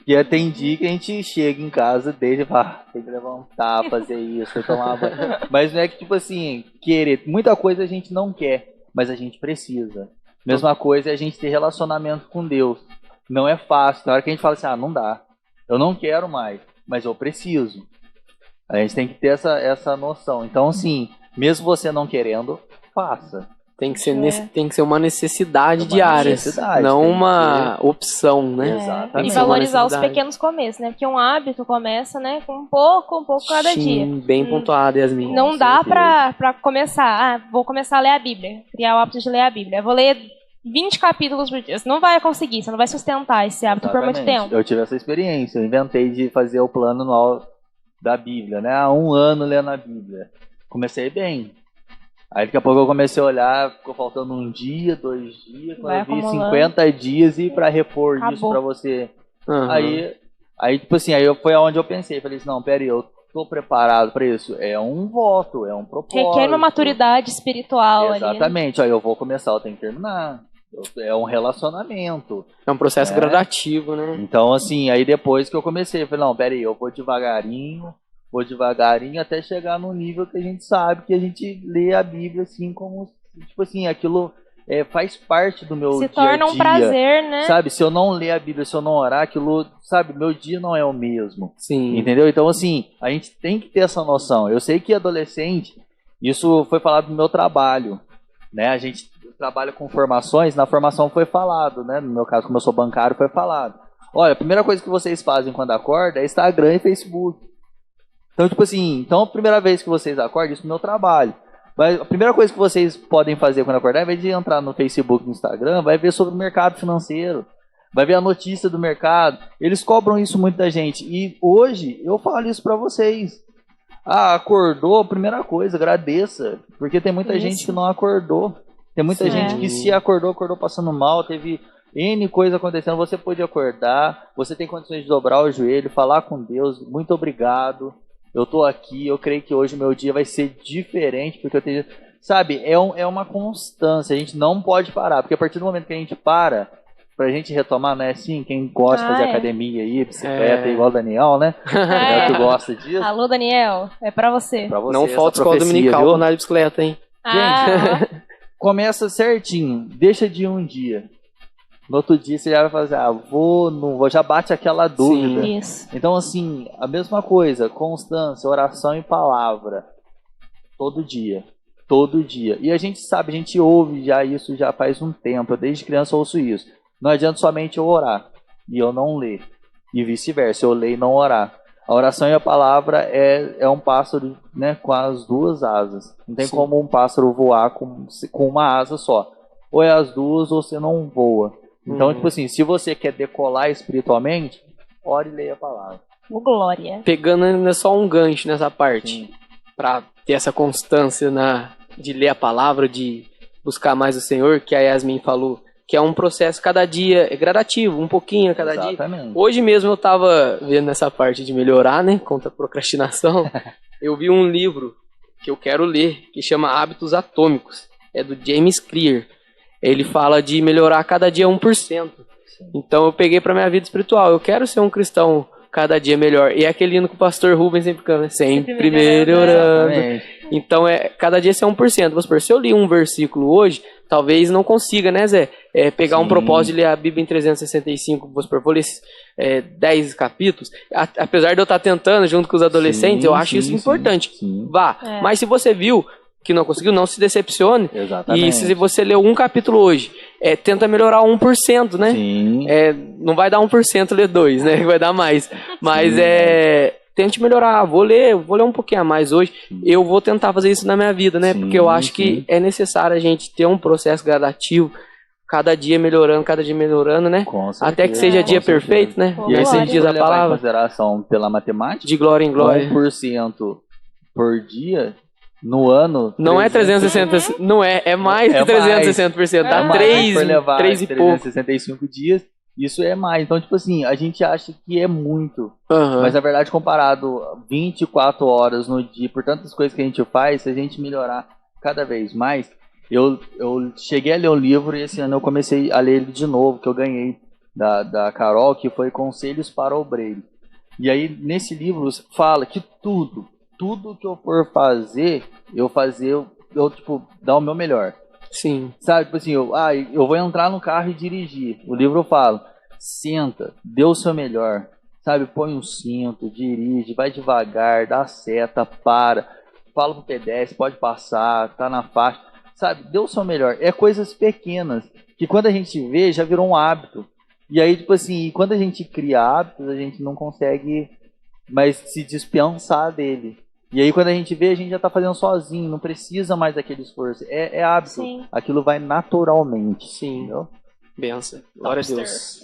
S3: E tem dia que a gente chega em casa desde e fala, tem que levantar, fazer isso, tomar banho. Mas não é que, tipo assim, querer. Muita coisa a gente não quer, mas a gente precisa. Mesma coisa é a gente ter relacionamento com Deus. Não é fácil. Na hora que a gente fala assim, não dá. Eu não quero mais, mas eu preciso. A gente tem que ter essa noção. Então, assim, mesmo você não querendo, faça.
S1: Tem que ser uma necessidade diária, não uma opção, né?
S3: Exatamente.
S2: E valorizar os pequenos começos, né? Porque um hábito começa, né, com um pouco cada dia.
S1: Bem pontuado, Yasmin.
S2: Não dá pra começar, vou começar a ler a Bíblia, criar o hábito de ler a Bíblia. Vou ler 20 capítulos por dia. Você não vai conseguir, você não vai sustentar esse hábito por muito tempo.
S3: Eu tive essa experiência, eu inventei de fazer o plano anual da Bíblia, né? Há 1 ano lendo a Bíblia. Comecei bem. Aí daqui a pouco eu comecei a olhar, ficou faltando 1 dia, 2 dias, quando eu vi 50 dias e para repor isso para você. Uhum. Aí tipo assim, foi aonde eu pensei, falei assim, não, pera aí, eu tô preparado para isso. É um voto, é um propósito.
S2: Requer uma maturidade espiritual.
S3: Exatamente, aí eu vou começar, eu tenho que terminar. É um relacionamento.
S1: É um processo gradativo, né?
S3: Então assim, aí depois que eu comecei, eu falei, não, pera aí, eu vou devagarinho até chegar no nível que a gente sabe que a gente lê a Bíblia assim como, tipo assim, aquilo faz parte do meu dia a dia.
S2: Se torna um prazer, né?
S3: Sabe, se eu não ler a Bíblia, se eu não orar, aquilo, sabe, meu dia não é o mesmo.
S1: Sim.
S3: Entendeu? Então assim, a gente tem que ter essa noção. Eu sei que adolescente, isso foi falado no meu trabalho, né? A gente trabalha com formações, na formação foi falado, né? No meu caso, como eu sou bancário, foi falado. Olha, a primeira coisa que vocês fazem quando acordam é Instagram e Facebook. Então, tipo assim, a primeira vez que vocês acordam, isso no meu trabalho. Mas a primeira coisa que vocês podem fazer quando acordar, ao invés de entrar no Facebook, no Instagram, vai ver sobre o mercado financeiro. Vai ver a notícia do mercado. Eles cobram isso muito da gente. E hoje, eu falo isso pra vocês. Acordou, primeira coisa, agradeça. Porque tem muita gente que não acordou. Tem muita gente que se acordou passando mal, teve N coisa acontecendo, você pode acordar, você tem condições de dobrar o joelho, falar com Deus, muito obrigado, eu tô aqui, eu creio que hoje o meu dia vai ser diferente, porque eu tenho... Sabe, é uma constância, a gente não pode parar, porque a partir do momento que a gente para, pra gente retomar, né, assim, quem gosta de fazer academia aí, bicicleta, igual o Daniel, né, que gosta disso.
S2: Alô, Daniel, é pra você.
S1: Não falta escola dominical pra andar de bicicleta, hein.
S3: Gente, começa certinho, deixa de um dia. No outro dia você já vai fazer, vou, não vou, já bate aquela dúvida.
S2: Sim, isso.
S3: Então, assim, a mesma coisa, constância, oração e palavra. Todo dia. Todo dia. E a gente sabe, a gente ouve já isso já faz um tempo. Eu desde criança ouço isso. Não adianta somente eu orar e eu não ler. E vice-versa, eu ler e não orar. A oração e a palavra é um pássaro, né, com as duas asas. Não tem como um pássaro voar com uma asa só. Ou é as duas ou você não voa. Então, tipo assim, se você quer decolar espiritualmente, ore e leia a palavra.
S2: Glória.
S1: Pegando ainda só um gancho nessa parte, para ter essa constância de ler a palavra, de buscar mais o Senhor, que a Yasmin falou, que é um processo cada dia, é gradativo, um pouquinho a cada dia. Hoje mesmo eu tava vendo essa parte de melhorar, né, contra a procrastinação. Eu vi um livro que eu quero ler, que chama Hábitos Atômicos, é do James Clear. Ele fala de melhorar a cada dia 1%. Então eu peguei pra minha vida espiritual. Eu quero ser um cristão cada dia melhor. E é aquele hino que o pastor Rubens sempre canta, sempre melhorando. Então cada dia ser 1%. Vamos supor, se eu li um versículo hoje, talvez não consiga, né, Zé? Pegar um propósito de ler a Bíblia em 365, vamos supor, vou ler 10 capítulos. Apesar de eu estar tentando junto com os adolescentes, eu acho isso importante. Vá. Mas se você viu que não conseguiu, não se decepcione.
S3: Exatamente.
S1: E se você leu um capítulo hoje, tenta melhorar 1%, né?
S3: Sim.
S1: Não vai dar 1% ler 2, né? Vai dar mais. Mas tente melhorar. Vou ler um pouquinho a mais hoje. Eu vou tentar fazer isso na minha vida, né? Porque eu acho que é necessário a gente ter um processo gradativo, cada dia melhorando, né? Até que seja dia perfeito, né?
S3: E aí você diz a palavra em consideração pela matemática,
S1: de glória em glória,
S3: 1% por dia. No ano...
S1: Não é 360... Não é mais de 360%. Dá 3 e pouco.
S3: 365 dias. Isso é mais. Então, tipo assim, a gente acha que é muito. Mas, na verdade, comparado 24 horas no dia, por tantas coisas que a gente faz, se a gente melhorar cada vez mais... Eu cheguei a ler um livro e esse ano eu comecei a ler ele de novo, que eu ganhei da Carol, que foi Conselhos para o Obreiro. E aí, nesse livro, fala que tudo que eu for fazer, eu tipo, dar o meu melhor.
S1: Sim.
S3: Sabe, tipo assim, eu vou entrar no carro e dirigir. O livro fala, senta, dê o seu melhor. Sabe, põe um cinto, dirige, vai devagar, dá seta, para. Fala pro pedestre, pode passar, tá na faixa. Sabe, dê o seu melhor. É coisas pequenas, que quando a gente vê, já virou um hábito. E aí, tipo assim, quando a gente cria hábitos, a gente não consegue mais se dispensar dele. E aí, quando a gente vê, a gente já tá fazendo sozinho, não precisa mais daquele esforço. É hábito.
S2: Sim.
S3: Aquilo vai naturalmente.
S1: Sim.
S3: Entendeu?
S1: Benção. Glória a Deus.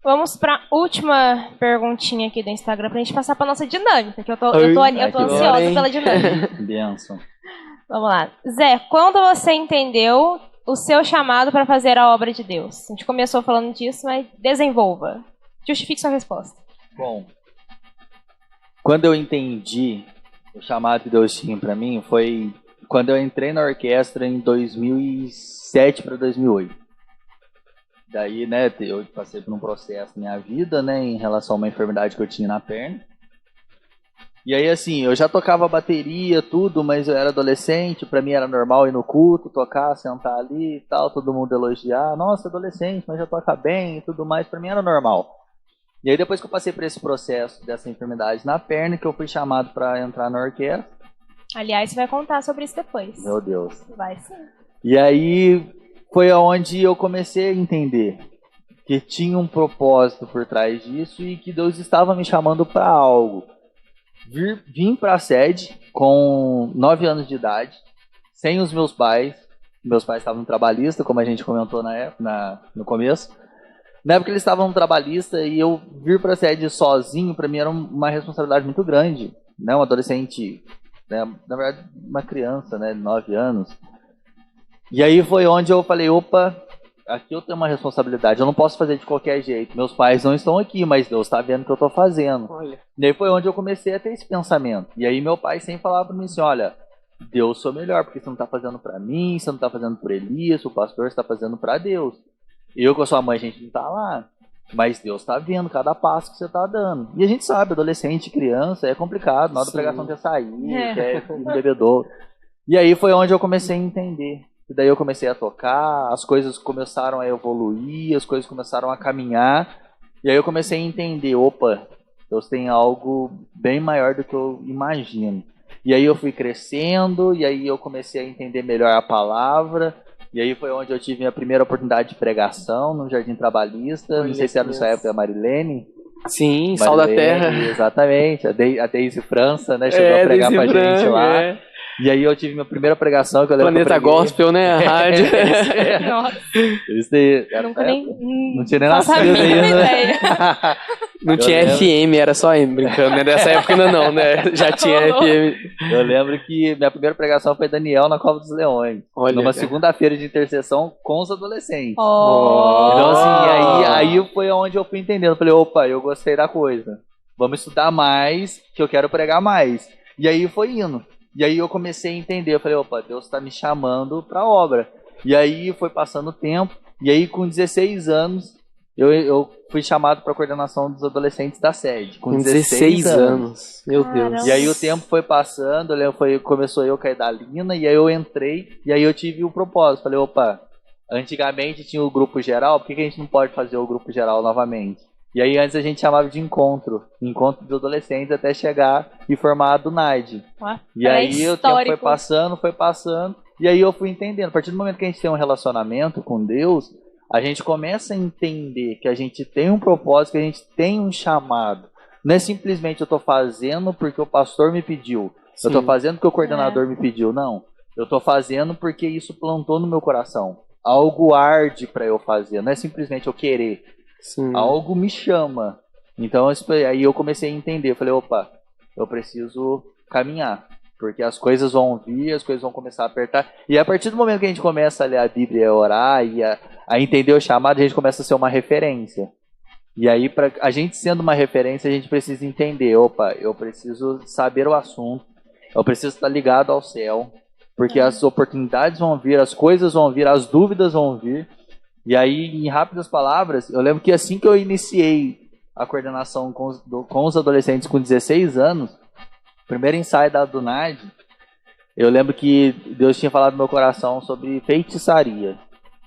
S2: Vamos pra última perguntinha aqui do Instagram pra gente passar pra nossa dinâmica, que eu tô ansiosa pela dinâmica.
S3: Benção.
S2: Vamos lá. Zé, quando você entendeu o seu chamado para fazer a obra de Deus? A gente começou falando disso, mas desenvolva. Justifique sua resposta.
S3: Bom, quando eu entendi o chamado que Deus tinha para mim, foi quando eu entrei na orquestra em 2007 para 2008. Daí, né, eu passei por um processo na minha vida, né, em relação a uma enfermidade que eu tinha na perna. E aí, assim, eu já tocava bateria, tudo, mas eu era adolescente, pra mim era normal ir no culto, tocar, sentar ali e tal, todo mundo elogiar. Nossa, adolescente, mas já toca bem e tudo mais, pra mim era normal. E aí, depois que eu passei por esse processo dessa enfermidade na perna, que eu fui chamado pra entrar na orquestra.
S2: Aliás, você vai contar sobre isso depois.
S3: Meu Deus.
S2: Vai sim.
S3: E aí, foi onde eu comecei a entender que tinha um propósito por trás disso e que Deus estava me chamando pra algo. Vim para a sede com 9 anos de idade, sem os meus pais. Meus pais estavam no trabalhista, como a gente comentou no começo. Na época eles estavam no trabalhista e eu vir para a sede sozinho, para mim era uma responsabilidade muito grande. Né? Um adolescente, né? Na verdade uma criança, né? De 9 anos. E aí foi onde eu falei, opa, aqui eu tenho uma responsabilidade, eu não posso fazer de qualquer jeito. Meus pais não estão aqui, mas Deus está vendo o que eu estou fazendo.
S1: Olha.
S3: E aí foi onde eu comecei a ter esse pensamento. E aí meu pai sempre falava para mim assim, olha, Deus sou melhor, porque você não está fazendo para mim, você não está fazendo por Elias, o pastor está fazendo para Deus. Eu com a sua mãe, a gente não está lá, mas Deus está vendo cada passo que você está dando. E a gente sabe, adolescente, criança, é complicado, na hora da pregação quer sair, quer ir no bebedouro. E aí foi onde eu comecei a entender. E daí eu comecei a tocar, as coisas começaram a evoluir, as coisas começaram a caminhar. E aí eu comecei a entender, opa, Deus tem algo bem maior do que eu imagino. E aí eu fui crescendo, e aí eu comecei a entender melhor a palavra. E aí foi onde eu tive minha primeira oportunidade de pregação no Jardim Trabalhista. Não sei se era nessa época a Marilene.
S1: Sim, Sal da Terra.
S3: Exatamente, a Deise França, né? Chegou a pregar pra gente lá. E aí eu tive minha primeira pregação que eu lembro.
S1: Planeta Gospel, né? A rádio.
S2: Nossa.
S3: Isso aí,
S2: nunca nem.
S3: Não tinha nem nascido ainda.
S1: Não tinha FM, era só M, brincando. Né? Nessa época ainda não, né? Já tinha FM.
S3: Eu lembro que minha primeira pregação foi Daniel na Cova dos Leões. Olha, numa segunda-feira de intercessão com os adolescentes. Então assim, aí foi onde eu fui entendendo. Eu falei, opa, eu gostei da coisa. Vamos estudar mais, que eu quero pregar mais. E aí foi indo. E aí eu comecei a entender, eu falei, opa, Deus está me chamando para a obra. E aí foi passando o tempo, e aí com 16 anos, eu fui chamado para a coordenação dos adolescentes da sede. Com 16 anos.
S1: Meu Deus.
S3: E aí o tempo foi passando, começou eu com a Idalina, e aí eu entrei, e aí eu tive o propósito. Falei, opa, antigamente tinha o grupo geral, por que a gente não pode fazer o grupo geral novamente? E aí antes a gente chamava de encontro dos adolescentes até chegar e formar a Dunad. E aí o tempo foi passando, e aí eu fui entendendo. A partir do momento que a gente tem um relacionamento com Deus, a gente começa a entender que a gente tem um propósito, que a gente tem um chamado. Não é simplesmente eu estou fazendo porque o pastor me pediu, eu estou fazendo porque o coordenador me pediu, não. Eu estou fazendo porque isso plantou no meu coração. Algo arde para eu fazer, não é simplesmente eu querer. Sim. Algo me chama. Então aí eu comecei a entender. Eu falei, opa, eu preciso caminhar, porque as coisas vão vir, as coisas vão começar a apertar. E a partir do momento que a gente começa a ler a Bíblia, a orar e a entender o chamado, a gente começa a ser uma referência. E aí, para a gente sendo uma referência, a gente precisa entender, opa, eu preciso saber o assunto, eu preciso estar ligado ao céu, porque as oportunidades vão vir, as coisas vão vir, as dúvidas vão vir. E aí, em rápidas palavras, eu lembro que assim que eu iniciei a coordenação com os adolescentes com 16 anos, primeiro ensaio da Dunad, eu lembro que Deus tinha falado no meu coração sobre feitiçaria,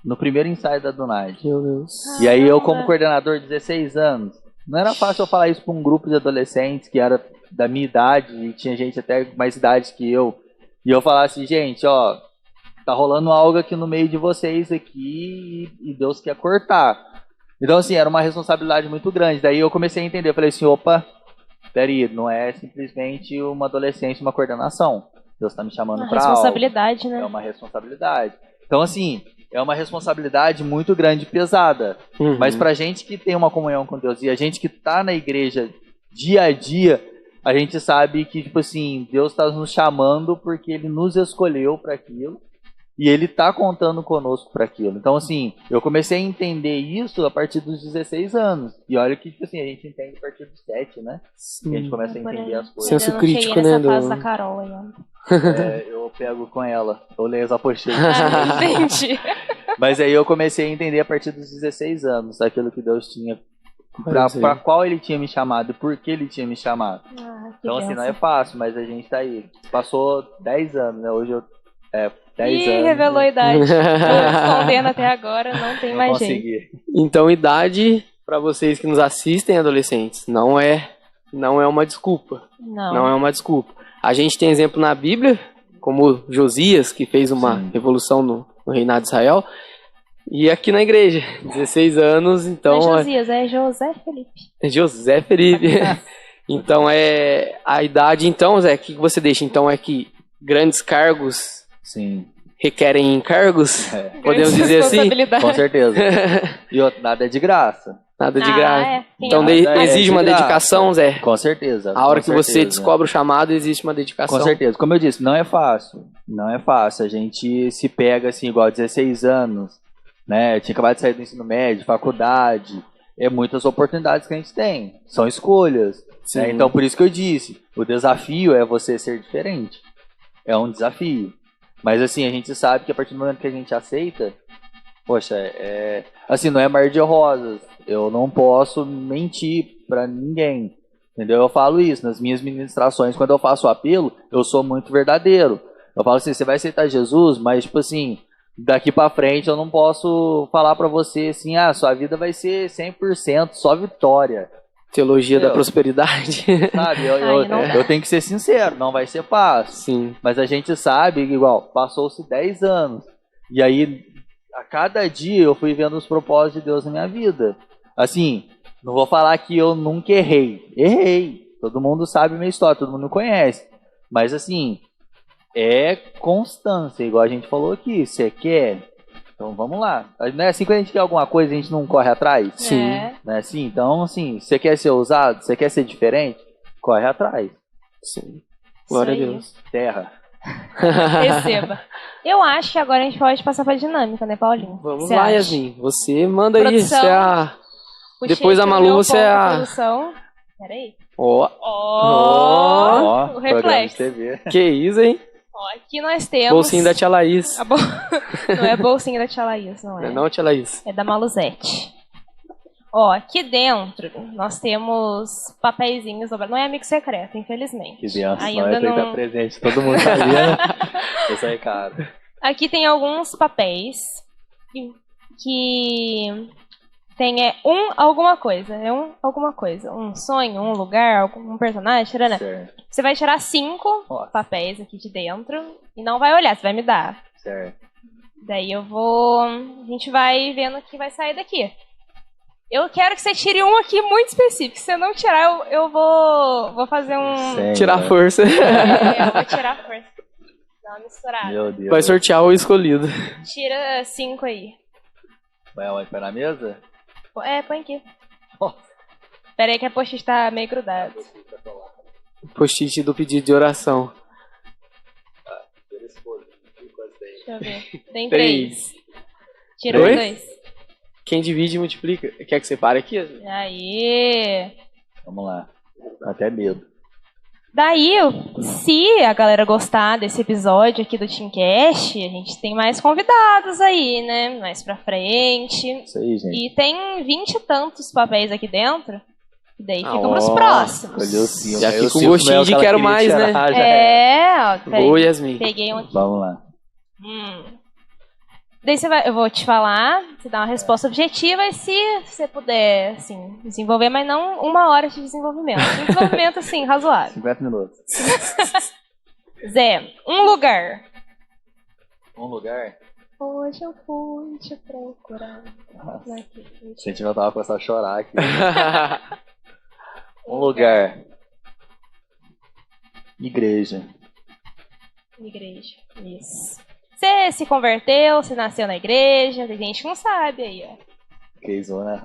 S3: no primeiro ensaio da Dunad.
S1: Meu Deus.
S3: E aí eu, como coordenador de 16 anos, não era fácil eu falar isso para um grupo de adolescentes que era da minha idade, e tinha gente até mais idade que eu, e eu falar assim, gente, ó, tá rolando algo aqui no meio de vocês aqui e Deus quer cortar. Então, assim, era uma responsabilidade muito grande. Daí eu comecei a entender. Eu falei assim, opa, peraí, não é simplesmente uma adolescente, uma coordenação. Deus tá me chamando pra algo.
S2: Uma responsabilidade, né?
S3: É uma responsabilidade. Então, assim, é uma responsabilidade muito grande e pesada. Mas pra gente que tem uma comunhão com Deus e a gente que tá na igreja dia a dia, a gente sabe que, tipo assim, Deus tá nos chamando porque Ele nos escolheu para aquilo. E Ele tá contando conosco para aquilo. Então, assim, eu comecei a entender isso a partir dos 16 anos. E olha que, tipo assim, a gente entende a partir dos 7, né? Que a gente começa a entender as coisas.
S1: Senso crítico, né?
S2: Fase da Carol aí,
S3: eu pego com ela. Eu leio as apostilas.
S2: Entendi.
S3: Mas aí eu comecei a entender a partir dos 16 anos aquilo que Deus tinha, para qual Ele tinha me chamado e por que Ele tinha me chamado. Então, assim, não é fácil, mas a gente tá aí. Passou 10 anos, né? Hoje eu... 10 anos.
S2: Revelou a idade. Tô escondendo até agora, não tem mais jeito.
S1: Então, idade, para vocês que nos assistem, adolescentes, não é uma desculpa. Não é uma desculpa. A gente tem exemplo na Bíblia, como Josias, que fez uma revolução no reinado de Israel, e aqui na igreja, 16 anos, então...
S2: Não é Josias, é José Felipe.
S1: É José Felipe. Então, a idade, então, Zé, o que você deixa? Então, é que grandes cargos...
S3: Sim.
S1: Requerem encargos, podemos dizer assim?
S3: Com certeza. E outro, nada é de graça.
S1: Nada de graça. Então exige uma dedicação, Zé?
S3: Com certeza.
S1: A hora que você descobre o chamado, existe uma dedicação.
S3: Com certeza. Como eu disse, não é fácil. Não é fácil. A gente se pega assim, igual 16 anos. né? Eu tinha acabado de sair do ensino médio, faculdade. É muitas oportunidades que a gente tem. São escolhas. Né? Então, por isso que eu disse, o desafio é você ser diferente. É um desafio. Mas, assim, a gente sabe que a partir do momento que a gente aceita, poxa, assim, não é mar de rosas. Eu não posso mentir pra ninguém. Entendeu? Eu falo isso nas minhas ministrações. Quando eu faço o apelo, eu sou muito verdadeiro. Eu falo assim, você vai aceitar Jesus, mas, tipo assim, daqui pra frente eu não posso falar pra você assim, sua vida vai ser 100% só vitória.
S1: Teologia da prosperidade.
S3: Sabe, eu tenho que ser sincero, não vai ser fácil.
S1: Sim.
S3: Mas a gente sabe, igual, passou-se 10 anos. E aí, a cada dia eu fui vendo os propósitos de Deus na minha vida. Assim, não vou falar que eu nunca errei. Errei. Todo mundo sabe a minha história, todo mundo me conhece. Mas assim, é constância, igual a gente falou aqui. Você quer? Então vamos lá. Não é assim, quando a gente quer alguma coisa, a gente não corre atrás?
S1: Sim.
S3: Não é assim? Então, assim, você quer ser ousado? Você quer ser diferente? Corre atrás.
S1: Sim. Glória a Deus.
S3: Terra.
S2: Receba. Eu acho que agora a gente pode passar pra dinâmica, né, Paulinho?
S1: Vamos lá, Yasmin. Você manda
S2: produção,
S1: aí. Você é a... Depois a Malu, você é a...
S2: Peraí.
S1: Ó.
S2: O reflexo.
S3: Que
S1: isso, hein?
S2: Ó, aqui nós temos...
S1: Bolsinho da tia Laís.
S2: Não é bolsinho da tia Laís, não é.
S1: Não, tia Laís.
S2: É da Maluzete. Ó, aqui dentro nós temos papeizinhos. Não é amigo secreto, infelizmente.
S3: Que criança,
S2: ainda
S3: não é presente. Todo mundo sabia. Isso aí, cara.
S2: Aqui tem alguns papéis que tem alguma coisa. Alguma coisa. Um sonho, um lugar, um personagem, tirana.
S3: Certo.
S2: Você vai tirar 5 papéis aqui de dentro e não vai olhar, você vai me dar.
S3: Certo.
S2: Daí a gente vai vendo o que vai sair daqui. Eu quero que você tire um aqui muito específico. Se você não tirar, eu vou fazer um...
S1: Tirar força.
S2: Eu vou tirar força. Dá uma misturada.
S3: Meu Deus.
S1: Vai sortear o escolhido.
S2: Tira 5 aí.
S3: Vai na mesa?
S2: Põe aqui. Pera aí que a post-it tá meio grudada.
S1: Post-it do pedido de oração.
S2: Deixa eu ver. Tem 3. Tira 2.
S1: Quem divide multiplica. Quer que separe aqui?
S2: Aí.
S3: Vamos lá. Até medo.
S2: Daí, se a galera gostar desse episódio aqui do Teamcast, a gente tem mais convidados aí, né? Mais pra frente.
S3: Isso aí, gente.
S2: E tem 20 e tantos papéis aqui dentro. E daí ficam pros próximos.
S1: Já fica com gostinho de quero mais, né?
S2: Ó.
S1: Yasmin.
S2: Peguei um aqui.
S3: Vamos lá.
S2: Daí eu vou te falar, você dá uma resposta objetiva e se você puder, assim, desenvolver, mas não 1 hora de desenvolvimento. Desenvolvimento, assim, razoável.
S3: 50 minutos.
S2: Zé, um lugar.
S3: Um lugar?
S2: Hoje eu fui te procurar.
S3: Nossa. A gente já tava começando a chorar aqui. Um lugar. Igreja.
S2: Igreja, isso. Você se converteu, você nasceu na igreja, tem gente que não sabe aí, ó.
S3: Queizona,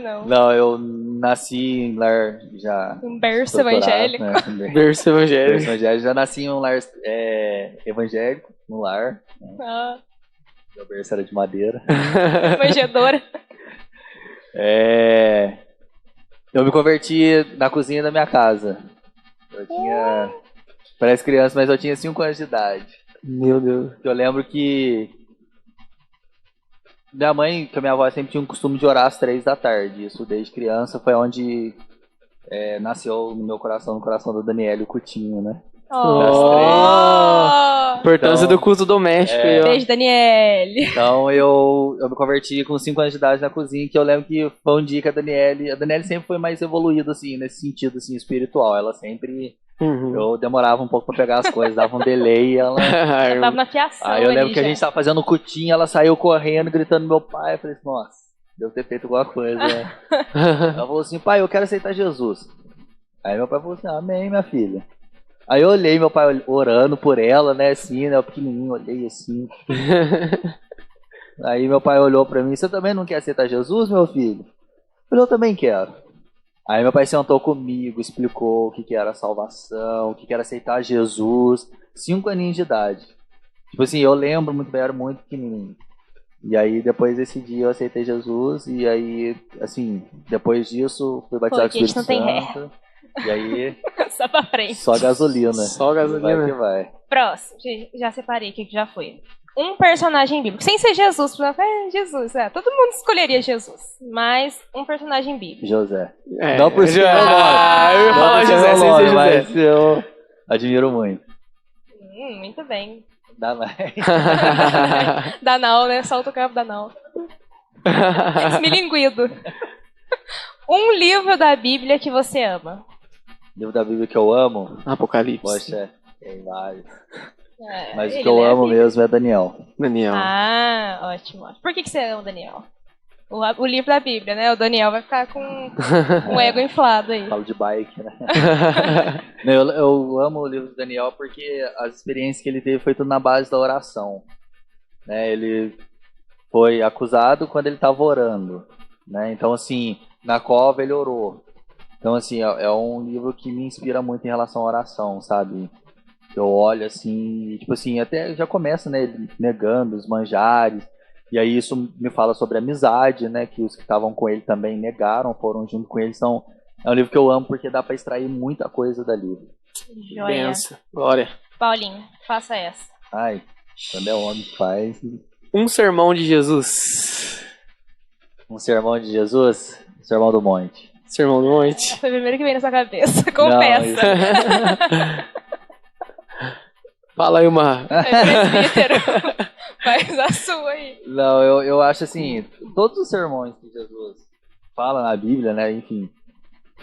S2: não.
S3: Não, eu nasci em lar já...
S2: Um berço evangélico.
S3: Né?
S1: Berço evangélico.
S3: Já nasci em um lar evangélico, no lar. Né? Meu berço era de madeira.
S2: Manjedora.
S3: Eu me converti na cozinha da minha casa. Eu tinha... Parece criança, mas eu tinha 5 anos de idade.
S1: Meu Deus.
S3: Eu lembro que minha mãe, que a minha avó sempre tinha um costume de orar às 3 da tarde. Isso desde criança foi onde nasceu no meu coração, no coração da Daniela, o Coutinho, né?
S1: Importância do culto doméstico.
S2: Beijo, Daniele.
S3: Então eu me converti com 5 anos de idade na cozinha, que eu lembro que foi um dia que a Daniele sempre foi mais evoluída, assim, nesse sentido, assim, espiritual. Ela sempre... Eu demorava um pouco pra pegar as coisas, dava um delay e ela...
S2: Eu tava na fiação.
S3: Aí eu lembro que a gente tava fazendo cutinha, ela saiu correndo, gritando meu pai. Eu falei assim, nossa, devo ter feito alguma coisa. Ela falou assim, pai, eu quero aceitar Jesus. Aí meu pai falou assim, amém, minha filha. Aí eu olhei meu pai orando por ela, né, assim, né, eu pequenininho, olhei assim. Aí meu pai olhou pra mim, você também não quer aceitar Jesus, meu filho? Eu falei, eu também quero. Aí meu pai sentou comigo, explicou o que era salvação, o que era aceitar Jesus. 5 aninhos de idade. Tipo assim, eu lembro muito bem, eu era muito pequenininho. E aí, depois desse dia, eu aceitei Jesus. E aí, assim, depois disso, fui batizado com o Espírito Santo. E aí...
S2: Só pra frente.
S3: Só gasolina.
S1: Só gasolina.
S3: Vai que vai.
S2: Próximo. Já separei aqui que já foi. Um personagem bíblico. Sem ser Jesus. Jesus, todo mundo escolheria Jesus. Mas um personagem bíblico.
S3: José. Não por ser meu nome.
S1: Eu ia falar José sem ser José.
S3: Mas eu admiro muito.
S2: Muito bem.
S3: Dá mais.
S2: Danal, né? Solta o campo Danal. Esmilinguido. Um livro da Bíblia que você ama.
S3: Livro da Bíblia que eu amo?
S1: Apocalipse.
S3: Poxa, tem vários. Mas o que eu amo mesmo é Daniel.
S2: Ah, ótimo. Por que você ama Daniel? O livro da Bíblia, né? O Daniel vai ficar com um ego inflado aí.
S3: Falo de bike, né? eu amo o livro do Daniel porque as experiências que ele teve foi tudo na base da oração. Né? Ele foi acusado quando ele estava orando. Né? Então, assim, na cova ele orou. Então, assim, é um livro que me inspira muito em relação à oração, sabe? Eu olho assim, tipo assim, até já começa, né, ele negando os manjares. E aí isso me fala sobre amizade, né? Que os que estavam com ele também negaram, foram junto com ele. Então, é um livro que eu amo porque dá para extrair muita coisa dali.
S1: Benção. Glória.
S2: Paulinho, faça essa.
S3: Ai, quando é homem faz.
S1: Um sermão de Jesus.
S3: Um sermão de Jesus? Sermão do Monte.
S1: Sermão do Monte.
S2: Foi o primeiro que veio na sua cabeça. Confessa.
S1: Fala aí uma.
S2: Faz a sua aí.
S3: Não, eu acho assim, todos os sermões que Jesus fala na Bíblia, né, enfim,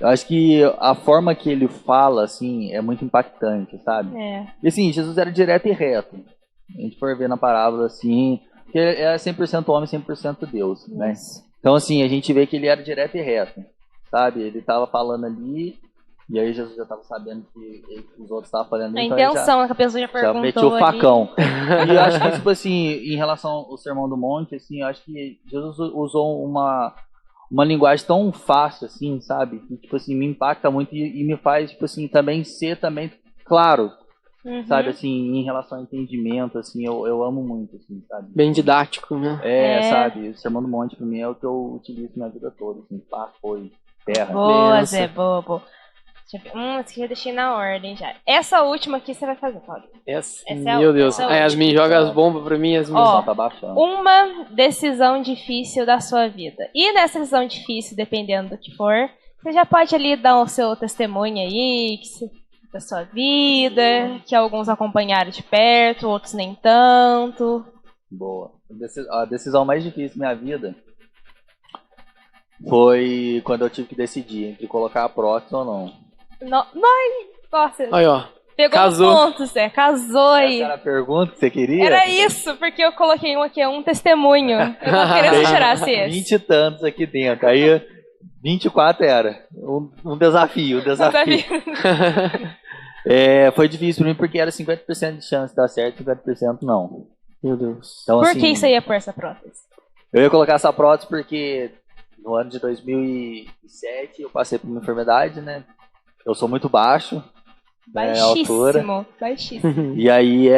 S3: eu acho que a forma que ele fala, assim, é muito impactante, sabe? E assim, Jesus era direto e reto. A gente for ver na parábola, assim, que ele é 100% homem, 100% Deus, né? Então, assim, a gente vê que ele era direto e reto, sabe? Ele tava falando ali, e aí Jesus já tava sabendo que os outros estavam falando ali.
S2: A intenção, que a pessoa já perguntou.
S3: Já metiu o facão. E eu acho que, tipo assim, em relação ao Sermão do Monte, assim, eu acho que Jesus usou uma linguagem tão fácil, assim, sabe? Que, tipo assim, me impacta muito e me faz, tipo assim, também ser também claro, sabe? Assim, em relação ao entendimento, assim, eu amo muito, assim, sabe?
S1: Bem didático, né?
S3: Sabe? O Sermão do Monte, pra mim, é o que eu utilizo minha vida toda, assim, pá, foi, terra.
S2: Boa, Zé, boa. Esse já deixei na ordem já. Essa última aqui você vai fazer, Paulo.
S1: Essa meu Deus. Yasmin joga as bombas pra mim, Yasmin.
S3: Tá baixando.
S2: Uma decisão difícil da sua vida. E nessa decisão difícil, dependendo do que for, você já pode ali dar o seu testemunho aí, da sua vida, que alguns acompanharam de perto, outros nem tanto.
S3: Boa. A decisão mais difícil da minha vida foi quando eu tive que decidir entre colocar a prótese ou não.
S2: Nossa.
S1: Aí, ó.
S2: Pegou
S1: Casou.
S2: um ponto, Zé. Casou aí.
S3: Essa era a pergunta que você queria?
S2: Era isso, porque eu coloquei um testemunho. Eu tava querendo tirar esse.
S3: 20 e tantos aqui dentro. Aí 24 era. Um desafio. Foi difícil pra mim porque era 50% de chance de dar certo e 50% não.
S1: Meu Deus.
S3: Então,
S2: Por
S3: assim,
S2: que você ia pôr essa prótese?
S3: Eu ia colocar essa prótese porque no ano de 2007 eu passei por uma enfermidade, né? Eu sou muito baixo,
S2: baixíssimo.
S3: E aí,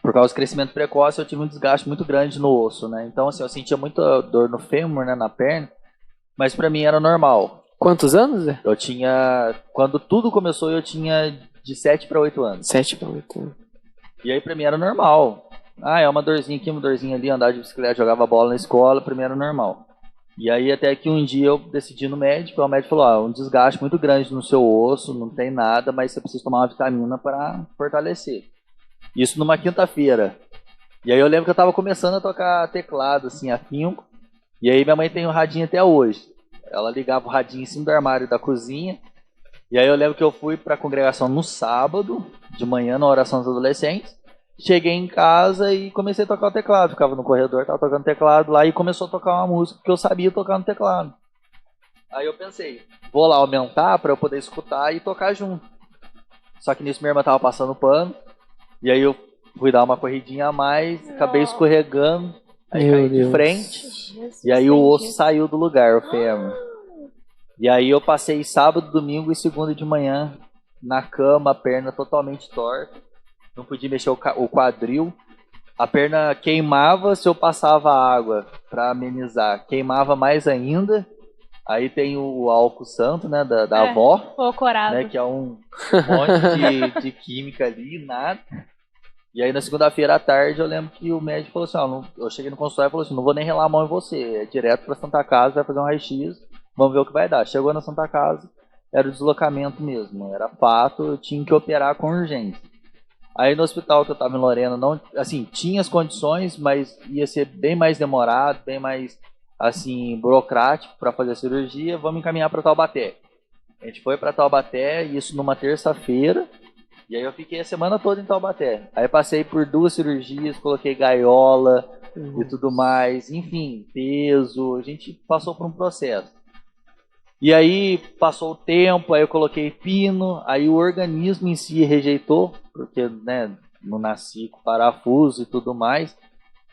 S3: por causa do crescimento precoce, eu tive um desgaste muito grande no osso, né? Então, assim, eu sentia muita dor no fêmur, né, na perna, mas pra mim era normal.
S1: Quantos anos, Zé?
S3: Eu tinha... Quando tudo começou, eu tinha de 7 para 8 anos.
S1: 7 para 8 anos.
S3: E aí, pra mim, era normal. É uma dorzinha aqui, uma dorzinha ali, andar de bicicleta, jogava bola na escola, pra mim era normal. E aí até que um dia eu decidi ir no médico, o médico falou, um desgaste muito grande no seu osso, não tem nada, mas você precisa tomar uma vitamina para fortalecer. Isso numa quinta-feira. E aí eu lembro que eu tava começando a tocar teclado, assim, afinco, e aí minha mãe tem um radinho até hoje. Ela ligava o radinho em cima do armário da cozinha, e aí eu lembro que eu fui pra congregação no sábado, de manhã, na oração dos adolescentes. Cheguei em casa e comecei a tocar o teclado. Ficava no corredor, tava tocando teclado lá e começou a tocar uma música que eu sabia tocar no teclado. Aí eu pensei, vou lá aumentar para eu poder escutar e tocar junto. Só que nisso minha irmã tava passando pano. E aí eu fui dar uma corridinha a mais, acabei escorregando, aí caí de frente. E aí o osso saiu do lugar, o fêmur. E aí eu passei sábado, domingo e segunda de manhã na cama, a perna totalmente torta. não podia mexer o quadril. A perna queimava se eu passava água para amenizar. Queimava mais ainda. Aí tem o álcool santo, né, da avó. Né, que é um monte de química ali, nada. E aí na segunda-feira à tarde eu lembro que o médico falou assim, ó, eu cheguei no consultório e falou assim, não vou nem relar a mão em você, é direto pra Santa Casa, vai fazer um raio-x, vamos ver o que vai dar. Chegou na Santa Casa, era o deslocamento mesmo, era fato, eu tinha que operar com urgência. Aí no hospital que eu tava em Lorena, não, assim, tinha as condições, mas ia ser bem mais demorado, bem mais, assim, burocrático para fazer a cirurgia, vamos encaminhar para Taubaté. A gente foi para Taubaté, isso numa terça-feira, e aí eu fiquei a semana toda em Taubaté. Aí passei por 2 cirurgias, coloquei gaiola e tudo mais, enfim, peso, a gente passou por um processo. E aí passou o tempo, aí eu coloquei pino, aí o organismo em si rejeitou, porque, né, não nasci com parafuso e tudo mais.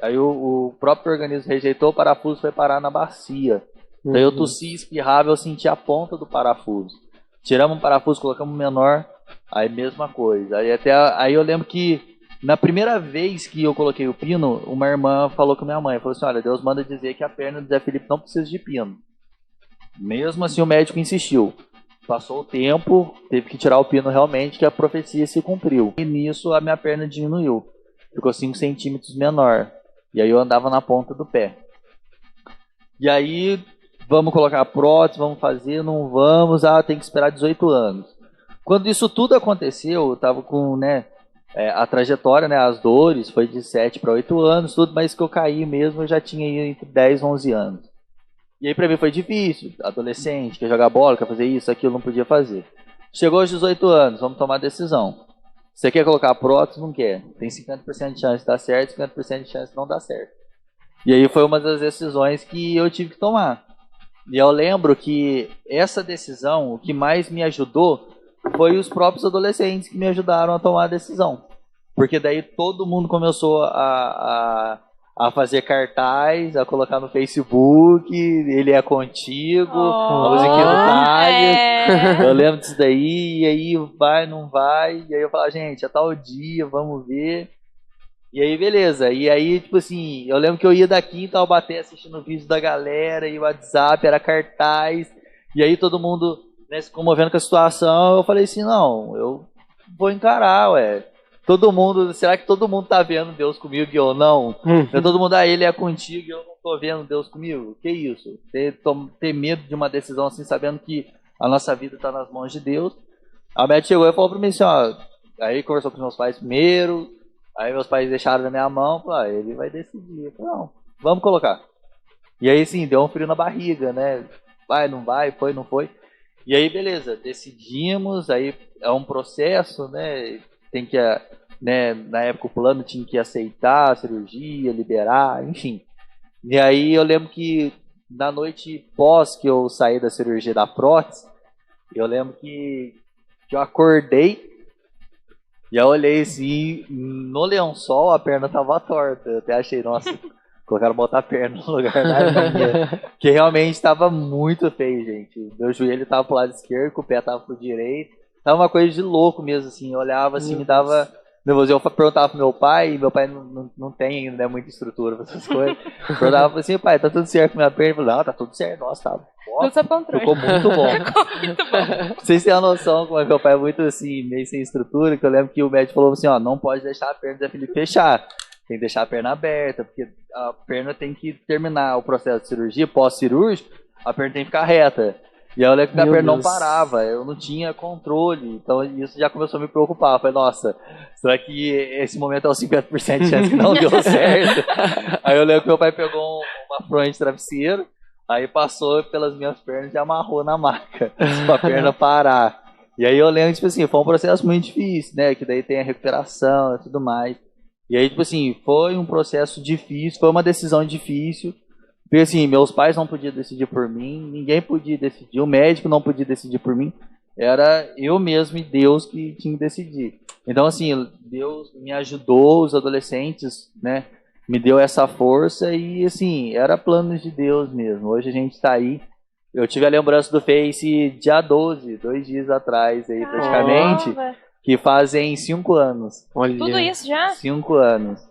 S3: Aí o próprio organismo rejeitou, o parafuso foi parar na bacia. Então eu tossi, espirrava, eu senti a ponta do parafuso. Tiramos um parafuso, colocamos um menor, aí mesma coisa. Aí eu lembro que na primeira vez que eu coloquei o pino, uma irmã falou com minha mãe, falou assim, olha, Deus manda dizer que a perna do Zé Felipe não precisa de pino. Mesmo assim o médico insistiu. Passou o tempo, teve que tirar o pino realmente, que a profecia se cumpriu. E nisso a minha perna diminuiu. Ficou 5 centímetros menor. E aí eu andava na ponta do pé. E aí, vamos colocar a prótese, vamos fazer, não vamos, tem que esperar 18 anos. Quando isso tudo aconteceu, eu tava com, né, a trajetória, né, as dores, foi de 7 para 8 anos, tudo, mas que eu caí mesmo, eu já tinha ido entre 10 e 11 anos. E aí pra mim foi difícil, adolescente, quer jogar bola, quer fazer isso, aquilo, não podia fazer. Chegou aos 18 anos, vamos tomar a decisão. Você quer colocar a prótese? Não quer. Tem 50% de chance de dar certo, 50% de chance de não dar certo. E aí foi uma das decisões que eu tive que tomar. E eu lembro que essa decisão, o que mais me ajudou, foi os próprios adolescentes que me ajudaram a tomar a decisão. Porque daí todo mundo começou a fazer cartaz, a colocar no Facebook, ele é contigo, a musiquinha do Thales. Eu lembro disso daí, e aí vai, não vai, e aí eu falo, gente, é tal dia, vamos ver. E aí, beleza. E aí, tipo assim, eu lembro que eu ia daqui em Taubaté assistindo o vídeo da galera, e o WhatsApp era cartaz, e aí todo mundo, né, se comovendo com a situação, eu falei assim, não, eu vou encarar, ué. Todo mundo, será que todo mundo tá vendo Deus comigo e eu não? Todo mundo, ele é contigo e eu não tô vendo Deus comigo? Que isso? Ter medo de uma decisão assim, sabendo que a nossa vida tá nas mãos de Deus. A médica chegou e falou pra mim assim, ó, aí conversou com os meus pais primeiro, aí meus pais deixaram na minha mão, falou, ele vai decidir. Eu falei, não, vamos colocar. E aí sim, deu um frio na barriga, né? Vai, não vai, foi, não foi. E aí, beleza, decidimos, aí é um processo, né? Tem que, né, na época o plano tinha que aceitar a cirurgia, liberar, enfim. E aí eu lembro que na noite pós que eu saí da cirurgia da prótese, eu lembro que eu acordei e eu olhei assim, no lençol a perna tava torta. Eu até achei, nossa, colocaram botar a perna no lugar da minha. Que realmente estava muito feio, gente. Meu joelho tava pro lado esquerdo, o pé tava pro direito. Tava uma coisa de louco mesmo, assim. Eu olhava assim, me dava nervoso. Eu perguntava pro meu pai, e meu pai não tem ainda, né, muita estrutura pra essas coisas. Eu perguntava assim, pai, tá tudo certo com minha perna? Ele falou, não, tá tudo certo. Nossa, tá
S2: tudo sob controle.
S3: Ficou muito bom. Vocês têm a noção como é que meu pai é muito assim, meio sem estrutura, que eu lembro que o médico falou assim, ó, não pode deixar a perna do Zé Felipe fechar. Tem que deixar a perna aberta, porque a perna tem que terminar o processo de cirurgia, pós-cirúrgico, a perna tem que ficar reta. E aí eu lembro que a perna não parava, eu não tinha controle, então isso já começou a me preocupar. Eu falei, nossa, será que esse momento é o 50% de chance que não deu certo? Aí eu lembro que meu pai pegou uma fronha de travesseiro, aí passou pelas minhas pernas e amarrou na maca, pra perna parar. E aí eu lembro, tipo assim, foi um processo muito difícil, né, que daí tem a recuperação e tudo mais. E aí, tipo assim, foi um processo difícil, foi uma decisão difícil. Porque assim, meus pais não podiam decidir por mim, ninguém podia decidir, o médico não podia decidir por mim, era eu mesmo e Deus que tinha que decidir. Então assim, Deus me ajudou, os adolescentes, né, me deu essa força e assim, era planos de Deus mesmo. Hoje a gente está aí, eu tive a lembrança do Face dia 12, 2 dias atrás aí praticamente, que fazem 5 anos.
S2: Olha. Tudo isso já?
S3: 5 anos.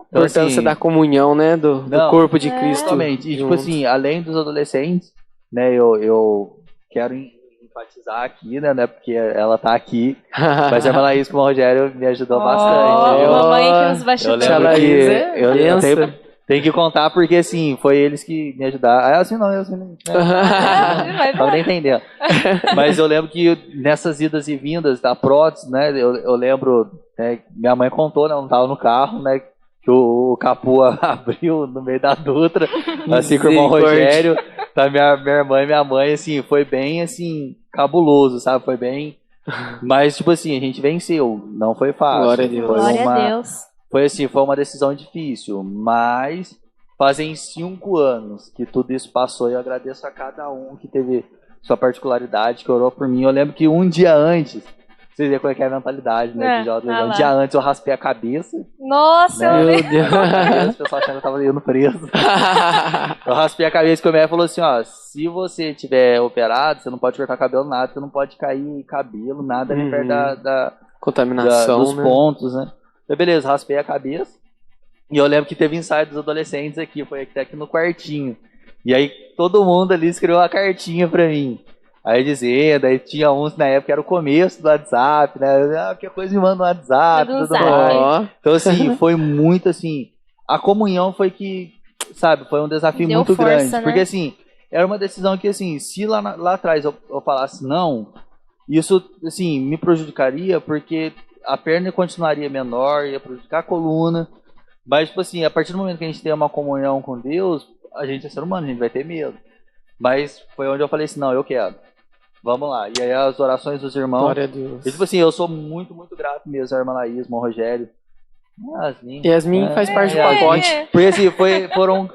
S1: Então, a importância da comunhão, né? Do corpo de Cristo.
S3: Totalmente. E, tipo assim, além dos adolescentes, né? Eu quero enfatizar aqui, né? Porque ela tá aqui. Mas a irmã Laís com o Rogério me ajudou bastante.
S2: Mamãe que nos bastidores.
S3: Eu tenho que contar porque, assim, foi eles que me ajudaram. Assim não. Não tava nem entendendo. Mas eu lembro que nessas idas e vindas da prótese, né? Eu lembro, né, minha mãe contou, né? Eu não tava no carro, né? Que o capô abriu no meio da Dutra, assim com o irmão Rogério, tá, minha irmã e minha mãe, assim, foi bem, assim, cabuloso, sabe? Foi bem... Mas, tipo assim, a gente venceu, não foi fácil.
S1: Glória a Deus.
S2: Glória a Deus.
S3: Foi assim, foi uma decisão difícil, mas fazem 5 anos que tudo isso passou e eu agradeço a cada um que teve sua particularidade, que orou por mim. Eu lembro que um dia antes... Vocês veem qual é que é a mentalidade, né? De jovem. Um dia antes eu raspei a cabeça.
S2: Nossa,
S3: né?
S2: meu Deus.
S3: O pessoal achando que eu tava indo preso. Eu raspei a cabeça e o médico falou assim, ó, se você tiver operado, você não pode cortar cabelo, nada, você não pode cair cabelo, nada ali perto da
S1: contaminação,
S3: dos pontos, né? Então, beleza, raspei a cabeça. E eu lembro que teve ensaio dos adolescentes aqui, foi até aqui no quartinho. E aí todo mundo ali escreveu uma cartinha pra mim. Aí dizendo, aí tinha uns na época, era o começo do WhatsApp, né? Qualquer coisa me manda no WhatsApp, tudo mais. Então, assim, foi muito, assim, a comunhão foi que, sabe, foi um desafio muito força, grande. Né? Porque, assim, era uma decisão que, assim, se lá atrás eu falasse não, isso, assim, me prejudicaria, porque a perna continuaria menor, ia prejudicar a coluna. Mas, tipo assim, a partir do momento que a gente tem uma comunhão com Deus, a gente é ser humano, a gente vai ter medo. Mas foi onde eu falei assim, não, eu quero. Vamos lá. E aí as orações dos irmãos.
S1: Glória a Deus.
S3: E, tipo assim, eu sou muito, muito grato mesmo à irmã Laís, irmão Rogério.
S1: Yasmin faz parte do pacote.
S3: Porque assim, foram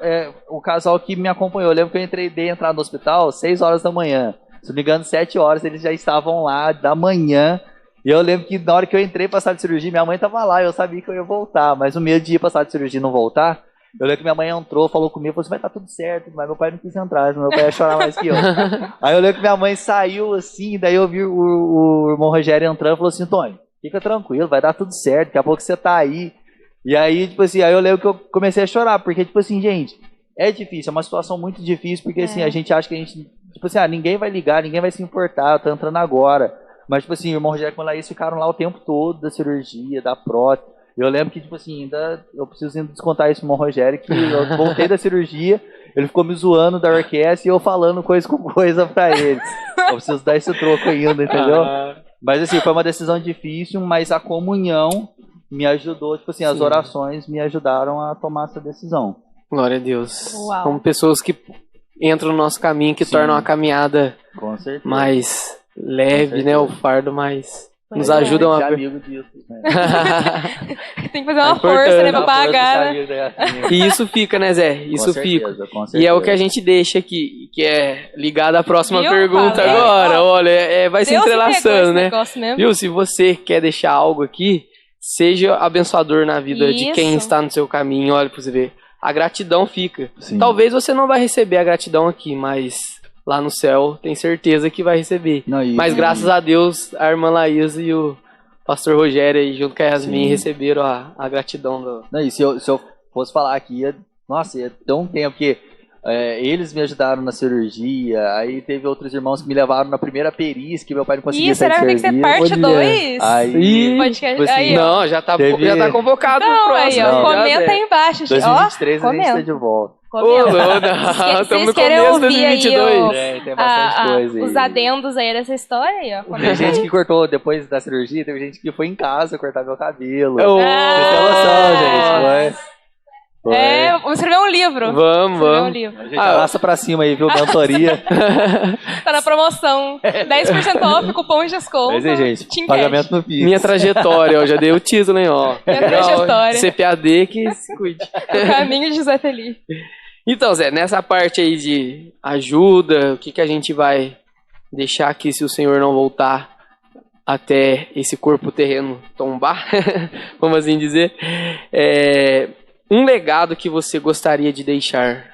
S3: o casal que me acompanhou. Eu lembro que eu dei entrar no hospital 6 horas da manhã. Se não me engano, 7 horas eles já estavam lá da manhã. E eu lembro que na hora que eu entrei pra sala de cirurgia, minha mãe tava lá. Eu sabia que eu ia voltar. Mas o medo de ir pra sala de cirurgia e não voltar. Eu lembro que minha mãe entrou, falou comigo, falou assim, vai estar tudo certo, mas meu pai não quis entrar, meu pai ia chorar mais que eu. Aí eu lembro que minha mãe saiu assim, daí eu vi o irmão Rogério entrando e falou assim, Tony, fica tranquilo, vai dar tudo certo, daqui a pouco você tá aí. E aí, tipo assim, aí eu lembro que eu comecei a chorar, porque, tipo assim, gente, é difícil, é uma situação muito difícil, porque assim, a gente acha que a gente, tipo assim, ninguém vai ligar, ninguém vai se importar, eu tô entrando agora. Mas, tipo assim, o irmão Rogério e a Laís ficaram lá o tempo todo da cirurgia, da prótese. Eu lembro que, tipo assim, ainda eu preciso ainda descontar isso pro irmão Rogério, que eu voltei da cirurgia, ele ficou me zoando da orquestra e eu falando coisa com coisa pra ele. Eu preciso dar esse troco ainda, entendeu? Mas assim, foi uma decisão difícil, mas a comunhão me ajudou, tipo assim, as orações me ajudaram a tomar essa decisão.
S1: Glória a Deus.
S2: Uau.
S1: Como pessoas que entram no nosso caminho, que tornam a caminhada mais leve, né? O fardo mais... Nos ajudam a...
S3: amigo disso, né?
S2: Tem que fazer uma força, né, pra pagar, né?
S1: E isso fica, né, Zé? Isso fica. E é o que a gente deixa aqui, que é ligado à próxima pergunta agora. Olha, vai se entrelaçando, né? Viu? Se você quer deixar algo aqui, seja abençoador na vida de quem está no seu caminho. Olha pra você ver. A gratidão fica. Sim. Talvez você não vai receber a gratidão aqui, mas... lá no céu, tem certeza que vai receber. Mas graças a Deus, a irmã Laís e o pastor Rogério aí, junto com a Yasmin, receberam a gratidão do...
S3: Não, e se eu fosse falar aqui, ia ter um tempo, porque eles me ajudaram na cirurgia, aí teve outros irmãos que me levaram na primeira perícia, que meu pai não conseguia sair de serviço.
S2: Será que tem que ser parte 2?
S3: Aí,
S2: tipo assim,
S1: não, já tá convocado no próximo.
S2: Aí, comenta aí embaixo.
S3: 2023 a gente está de volta.
S1: Estamos no começo de 2022.
S3: Tem bastante coisa aí.
S2: Os adendos aí dessa história aí, ó.
S3: Tem gente que cortou depois da cirurgia, teve gente que foi em casa cortar meu cabelo.
S1: Vocês
S3: têm noção, gente.
S2: Vamos escrever um livro.
S1: Vamos.
S3: A gente passa pra cima aí, viu? Mentoria.
S2: Tá na promoção. 10% off, cupom de desconto.
S3: Mas gente, pagamento no Pix.
S1: Minha trajetória, ó. Já dei o título, hein, ó.
S2: Minha trajetória.
S1: CPAD que se cuide.
S2: O caminho de José Felipe.
S1: Então, Zé, nessa parte aí de ajuda, o que a gente vai deixar aqui se o Senhor não voltar até esse corpo terreno tombar, vamos assim dizer, um legado que você gostaria de deixar?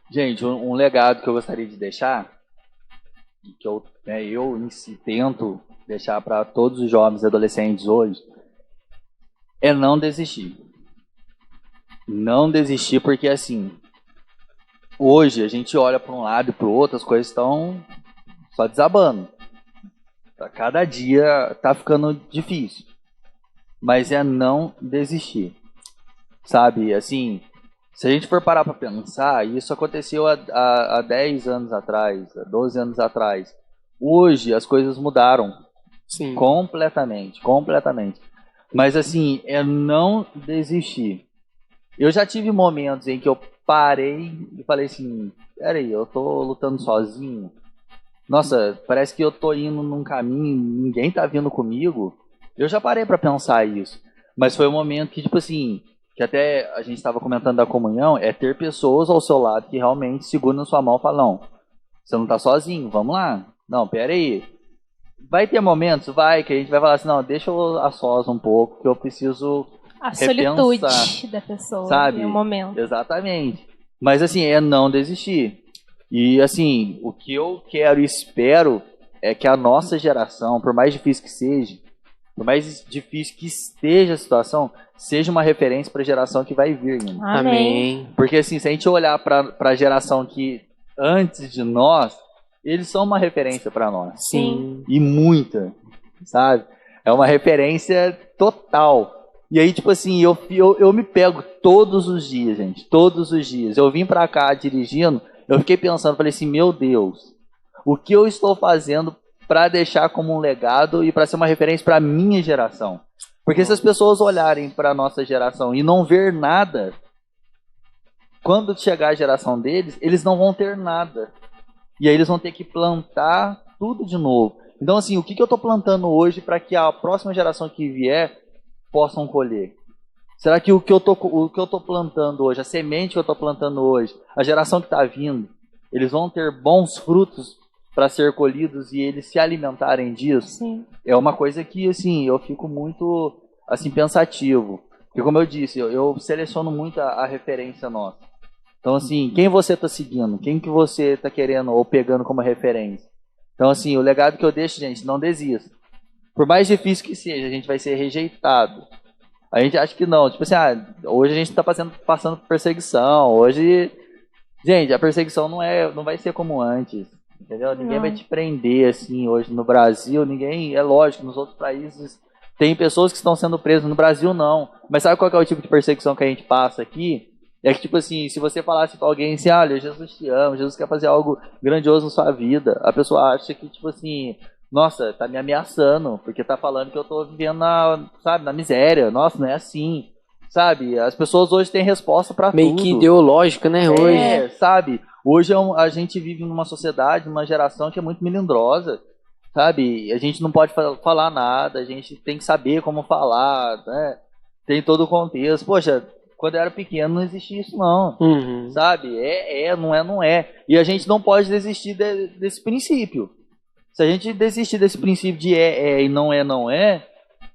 S3: Gente, um legado que eu gostaria de deixar, que eu em si tento deixar para todos os jovens e adolescentes hoje é não desistir. Não desistir, porque assim, hoje a gente olha para um lado e para o outro, as coisas estão só desabando. A cada dia tá ficando difícil. Mas é não desistir. Sabe, assim, se a gente for parar para pensar, isso aconteceu há 10 anos atrás, há 12 anos atrás. Hoje as coisas mudaram.
S1: Sim.
S3: Completamente. Mas assim, é não desistir. Eu já tive momentos em que eu parei e falei assim, peraí, eu tô lutando sozinho. Nossa, parece que eu tô indo num caminho, ninguém tá vindo comigo. Eu já parei para pensar isso. Mas foi um momento que, tipo assim, que até a gente estava comentando da comunhão, é ter pessoas ao seu lado que realmente seguram na sua mão e falam, não, você não tá sozinho, vamos lá. Não, pera aí. Vai ter momentos, que a gente vai falar assim, não, deixa eu a sós um pouco, que eu preciso
S2: a
S3: repensar,
S2: solitude da pessoa,
S3: sabe?
S2: Em um momento.
S3: Exatamente. Mas assim, é não desistir. E assim, o que eu quero e espero é que a nossa geração, por mais difícil que seja, por mais difícil que esteja a situação, seja uma referência para a geração que vai vir. Né?
S2: Amém.
S3: Porque assim, se a gente olhar para a geração que antes de nós, eles são uma referência para nós.
S2: Sim.
S3: E muita, sabe? É uma referência total. E aí, tipo assim, eu me pego todos os dias, gente. Todos os dias. Eu vim para cá dirigindo, eu fiquei pensando, falei assim, meu Deus, o que eu estou fazendo para deixar como um legado e para ser uma referência para a minha geração? Porque se as pessoas olharem para a nossa geração e não ver nada, quando chegar a geração deles, eles não vão ter nada. E aí eles vão ter que plantar tudo de novo. Então, assim, o que eu estou plantando hoje para que a próxima geração que vier possam colher? Será que o que eu tô plantando hoje, a semente que eu estou plantando hoje, a geração que está vindo, eles vão ter bons frutos para ser colhidos e eles se alimentarem disso?
S2: Sim.
S3: É uma coisa que, assim, eu fico muito, assim, pensativo. Porque, como eu disse, eu seleciono muito a referência nossa. Então, assim, quem você está seguindo? Quem que você está querendo ou pegando como referência? Então, assim, o legado que eu deixo, gente, não desista. Por mais difícil que seja, a gente vai ser rejeitado. A gente acha que não. Tipo assim, hoje a gente está passando por perseguição. Hoje, gente, a perseguição não vai ser como antes. Entendeu? Ninguém vai te prender, assim, hoje no Brasil. Ninguém, é lógico, nos outros países tem pessoas que estão sendo presas. No Brasil, não. Mas sabe qual que é o tipo de perseguição que a gente passa aqui? É que, tipo assim, se você falasse pra alguém assim, olha, Jesus te ama, Jesus quer fazer algo grandioso na sua vida, a pessoa acha que, tipo assim, nossa, tá me ameaçando, porque tá falando que eu tô vivendo na miséria. Nossa, não é assim, sabe? As pessoas hoje têm resposta pra tudo.
S1: Meio que ideológica, né, hoje.
S3: Sabe? Hoje a gente vive numa sociedade, numa geração que é muito melindrosa, sabe? A gente não pode falar nada, a gente tem que saber como falar, né? Tem todo o contexto. Poxa, quando eu era pequeno não existia isso não, sabe? Não é. E a gente não pode desistir desse princípio. Se a gente desistir desse princípio de e não é,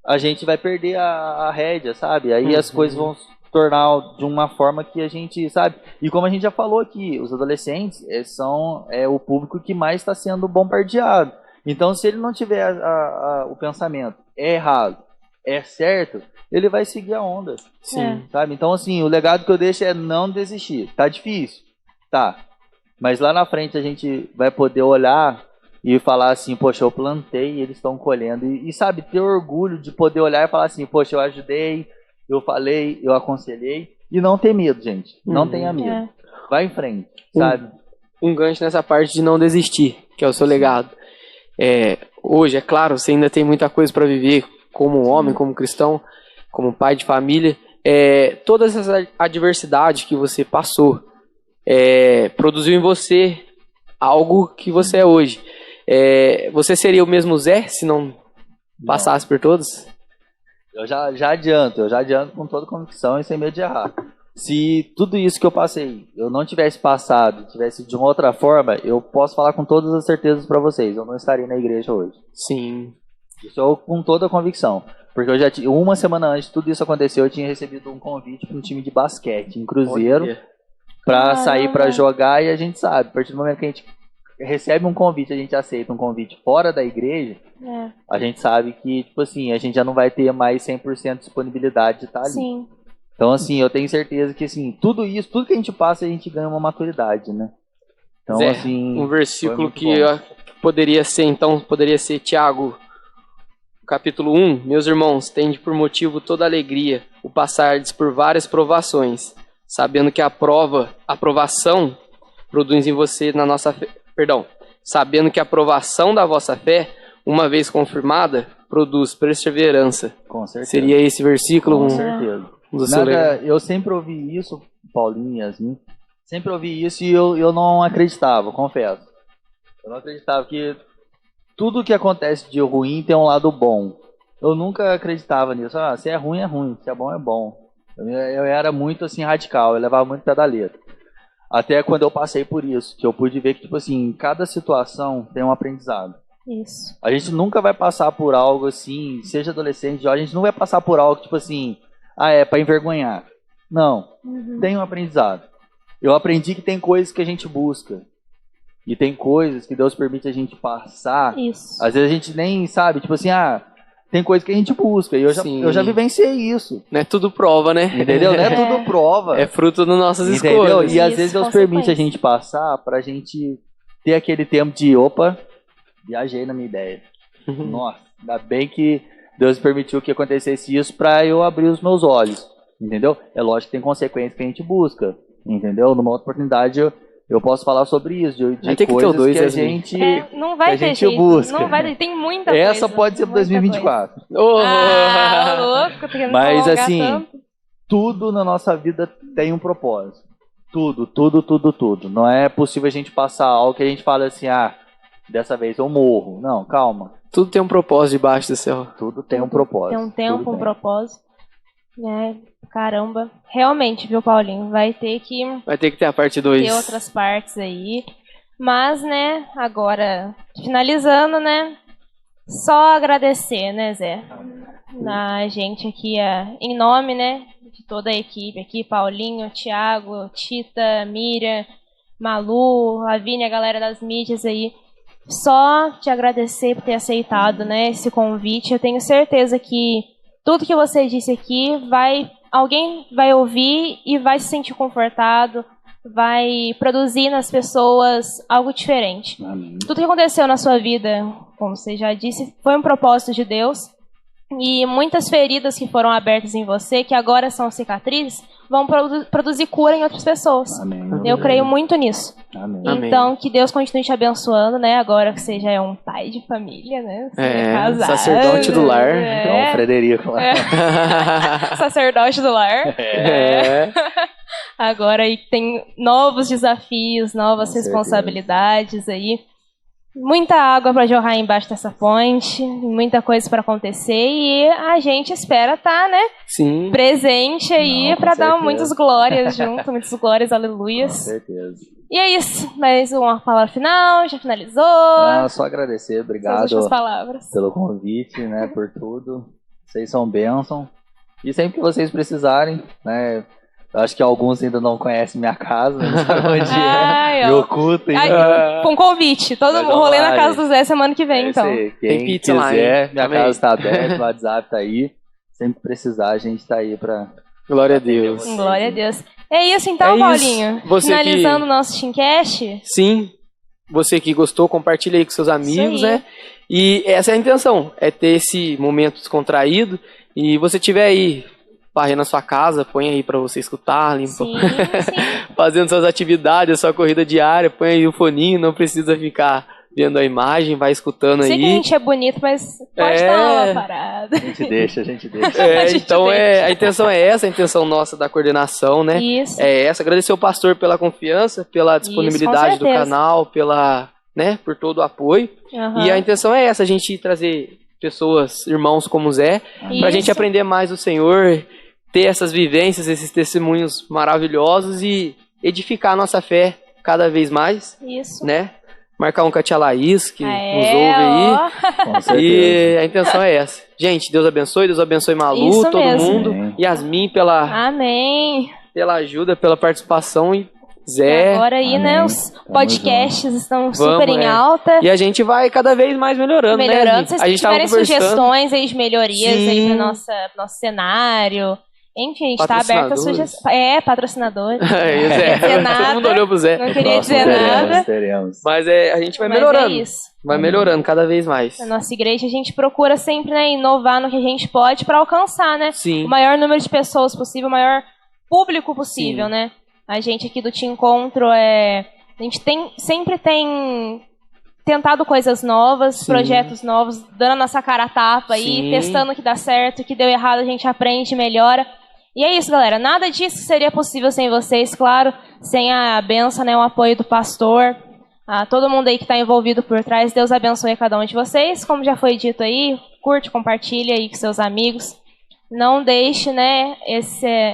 S3: a gente vai perder a rédea, sabe? Aí as coisas vão se tornar de uma forma que a gente, sabe? E como a gente já falou aqui, os adolescentes são o público que mais está sendo bombardeado. Então, se ele não tiver o pensamento é errado, é certo, ele vai seguir a onda.
S1: Sim.
S3: Sabe? Então, assim, o legado que eu deixo é não desistir. Tá difícil? Tá. Mas lá na frente a gente vai poder olhar e falar assim, poxa, eu plantei e eles estão colhendo. E, sabe, ter orgulho de poder olhar e falar assim, poxa, eu ajudei, eu falei, eu aconselhei. E não ter medo, gente. Não tenha medo. Vai em frente, sabe?
S1: Um gancho nessa parte de não desistir, que é o seu legado. Hoje, é claro, você ainda tem muita coisa para viver como homem, como cristão, como pai de família. Todas essas adversidades que você passou produziu em você algo que você é hoje. Você seria o mesmo Zé se não passasse por todos?
S3: Eu já adianto com toda convicção e sem medo de errar. Se tudo isso que eu passei, eu não tivesse passado, tivesse de uma outra forma, eu posso falar com todas as certezas para vocês, eu não estaria na igreja hoje.
S1: Sim.
S3: Isso com toda a convicção. Porque eu já tinha, uma semana antes de tudo isso acontecer, eu tinha recebido um convite para um time de basquete em Cruzeiro, para sair para jogar, e a gente sabe, a partir do momento que a gente recebe um convite, a gente aceita um convite fora da igreja, a gente sabe que, tipo assim, a gente já não vai ter mais 100% de disponibilidade de estar ali. Sim. Então, assim, eu tenho certeza que, assim, tudo que a gente passa, a gente ganha uma maturidade, né? Então, assim...
S1: Um versículo que poderia ser Tiago, capítulo 1. Meus irmãos, tende por motivo toda alegria o passardes por várias provações, sabendo que a aprovação produz em você na nossa fé... Sabendo que a aprovação da vossa fé, uma vez confirmada, produz perseverança.
S3: Com certeza.
S1: Seria esse versículo?
S3: Com certeza. Eu sempre ouvi isso, Paulinho e Yasmin, sempre ouvi isso e eu não acreditava, confesso. Eu não acreditava que tudo que acontece de ruim tem um lado bom. Eu nunca acreditava nisso. Se é ruim, se é bom. Eu era muito assim radical, eu levava muito pé da letra. Até quando eu passei por isso, que eu pude ver que, tipo assim, cada situação tem um aprendizado.
S2: Isso.
S3: A gente nunca vai passar por algo assim, seja adolescente, a gente não vai passar por algo tipo assim, é pra envergonhar. Não, tem um aprendizado. Eu aprendi que tem coisas que a gente busca. E tem coisas que Deus permite a gente passar.
S2: Isso.
S3: Às vezes a gente nem sabe, tipo assim, tem coisa que a gente busca. E eu já vivenciei isso.
S1: Não é tudo prova, né?
S3: Entendeu? Não é tudo prova.
S1: É fruto das nossas escolhas.
S3: E às vezes Deus permite a gente passar pra gente ter aquele tempo de, viajei na minha ideia. Nossa, ainda bem que Deus permitiu que acontecesse isso pra eu abrir os meus olhos. Entendeu? É lógico que tem consequências que a gente busca. Entendeu? Numa outra oportunidade eu posso falar sobre isso, de coisas que a gente,
S2: não vai
S3: que a gente busca.
S2: Não vai, tem muita coisa.
S3: Essa pode ser para 2024.
S2: Louco,
S3: mas assim, tudo na nossa vida tem um propósito. Tudo. Não é possível a gente passar algo que a gente fala assim, dessa vez eu morro. Não, calma.
S1: Tudo tem um propósito debaixo do céu.
S3: Tudo tem um propósito.
S2: Tem um tempo, um propósito. Caramba. Realmente, viu, Paulinho? Vai ter que
S1: ter a parte 2.
S2: Ter outras partes aí. Mas, né, agora, finalizando, né, só agradecer, né, Zé? A gente aqui, em nome, né, de toda a equipe aqui, Paulinho, Thiago, Tita, Miriam, Malu, Lavínia, a galera das mídias aí. Só te agradecer por ter aceitado, né, esse convite. Eu tenho certeza que tudo que você disse aqui, alguém vai ouvir e vai se sentir confortado, vai produzir nas pessoas algo diferente.
S3: Amém.
S2: Tudo que aconteceu na sua vida, como você já disse, foi um propósito de Deus. E muitas feridas que foram abertas em você, que agora são cicatrizes, vão produzir cura em outras pessoas.
S3: Amém.
S2: Eu creio muito nisso.
S3: Amém.
S2: Então, que Deus continue te abençoando, né? Agora que você já é um pai de família, né? Você é casado,
S1: sacerdote do lar.
S3: Então, Frederico lá.
S2: Sacerdote do lar. Agora aí tem novos desafios, novas responsabilidades aí. Muita água para jorrar embaixo dessa ponte, muita coisa para acontecer e a gente espera estar, né?
S1: Sim.
S2: Presente aí para dar muitas glórias junto, muitas glórias, aleluias.
S3: Com certeza.
S2: E é isso, mais uma palavra final, já finalizou.
S3: Só agradecer, obrigado pelo convite, né, por tudo. Vocês são bênção. E sempre que vocês precisarem, né, eu acho que alguns ainda não conhecem minha casa, não sabem onde meu culto.
S2: Com convite, todo mundo rolê na casa do Zé semana que vem, então.
S3: Quem quiser, lá, minha casa está aberta, o WhatsApp tá aí. Sempre precisar, a gente tá aí pra...
S1: Glória a Deus.
S2: Glória a Deus. É isso então, Paulinho. Finalizando o nosso Teamcast.
S1: Sim. Você que gostou, compartilha aí com seus amigos, né? E essa é a intenção, é ter esse momento descontraído. E você tiver aí varrendo a sua casa, põe aí pra você escutar, fazendo suas atividades, a sua corrida diária, põe aí o foninho, não precisa ficar vendo a imagem, vai escutando aí.
S2: Sei que a gente é bonito, mas pode dar uma parada.
S3: A gente deixa.
S1: Então a intenção é essa, a intenção nossa da coordenação, né?
S2: Isso.
S1: É essa, agradecer ao pastor pela confiança, pela disponibilidade do canal, por todo o apoio. E a intenção é essa, a gente trazer pessoas, irmãos como o Zé, pra gente aprender mais do Senhor, ter essas vivências, esses testemunhos maravilhosos e edificar a nossa fé cada vez mais.
S2: Isso.
S1: Né? Marcar um com a tia Laís, que nos ouve aí.
S3: Com certeza.
S1: E a intenção é essa. Gente, Deus abençoe Malu, todo mundo.
S3: Amém.
S1: Yasmin
S2: Amém.
S1: Pela ajuda, pela participação e Zé.
S2: Agora aí, né, os podcasts estão super em alta.
S1: E a gente vai cada vez mais melhorando, né?
S2: Se vocês tiverem sugestões aí de melhorias aí pro nosso cenário. Enfim, a gente tá aberto a sugestões. Patrocinador.
S1: Todo mundo olhou pro Zé.
S2: Não queria dizer nada.
S1: Mas a gente vai melhorando.
S2: É isso.
S1: Vai melhorando cada vez mais.
S2: Na nossa igreja a gente procura sempre, né, inovar no que a gente pode para alcançar, né?
S1: Sim.
S2: O maior número de pessoas possível, o maior público possível, né? A gente aqui do Te Encontro a gente sempre tem tentado coisas novas, projetos novos, dando a nossa cara a tapa aí, testando o que dá certo, o que deu errado a gente aprende e melhora. E é isso, galera. Nada disso seria possível sem vocês, claro, sem a bênção, né, o apoio do pastor, todo mundo aí que está envolvido por trás. Deus abençoe cada um de vocês. Como já foi dito aí, curte, compartilha aí com seus amigos. Não deixe, né,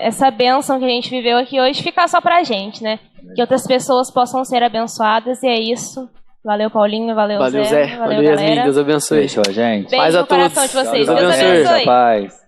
S2: essa bênção que a gente viveu aqui hoje ficar só pra gente, né? Que outras pessoas possam ser abençoadas, e é isso. Valeu, Paulinho, valeu Zé.
S1: Valeu, Yasmin, Deus abençoe.
S3: Fechou, gente.
S2: Beijo no coração de vocês.
S1: Deus abençoe.
S3: Paz.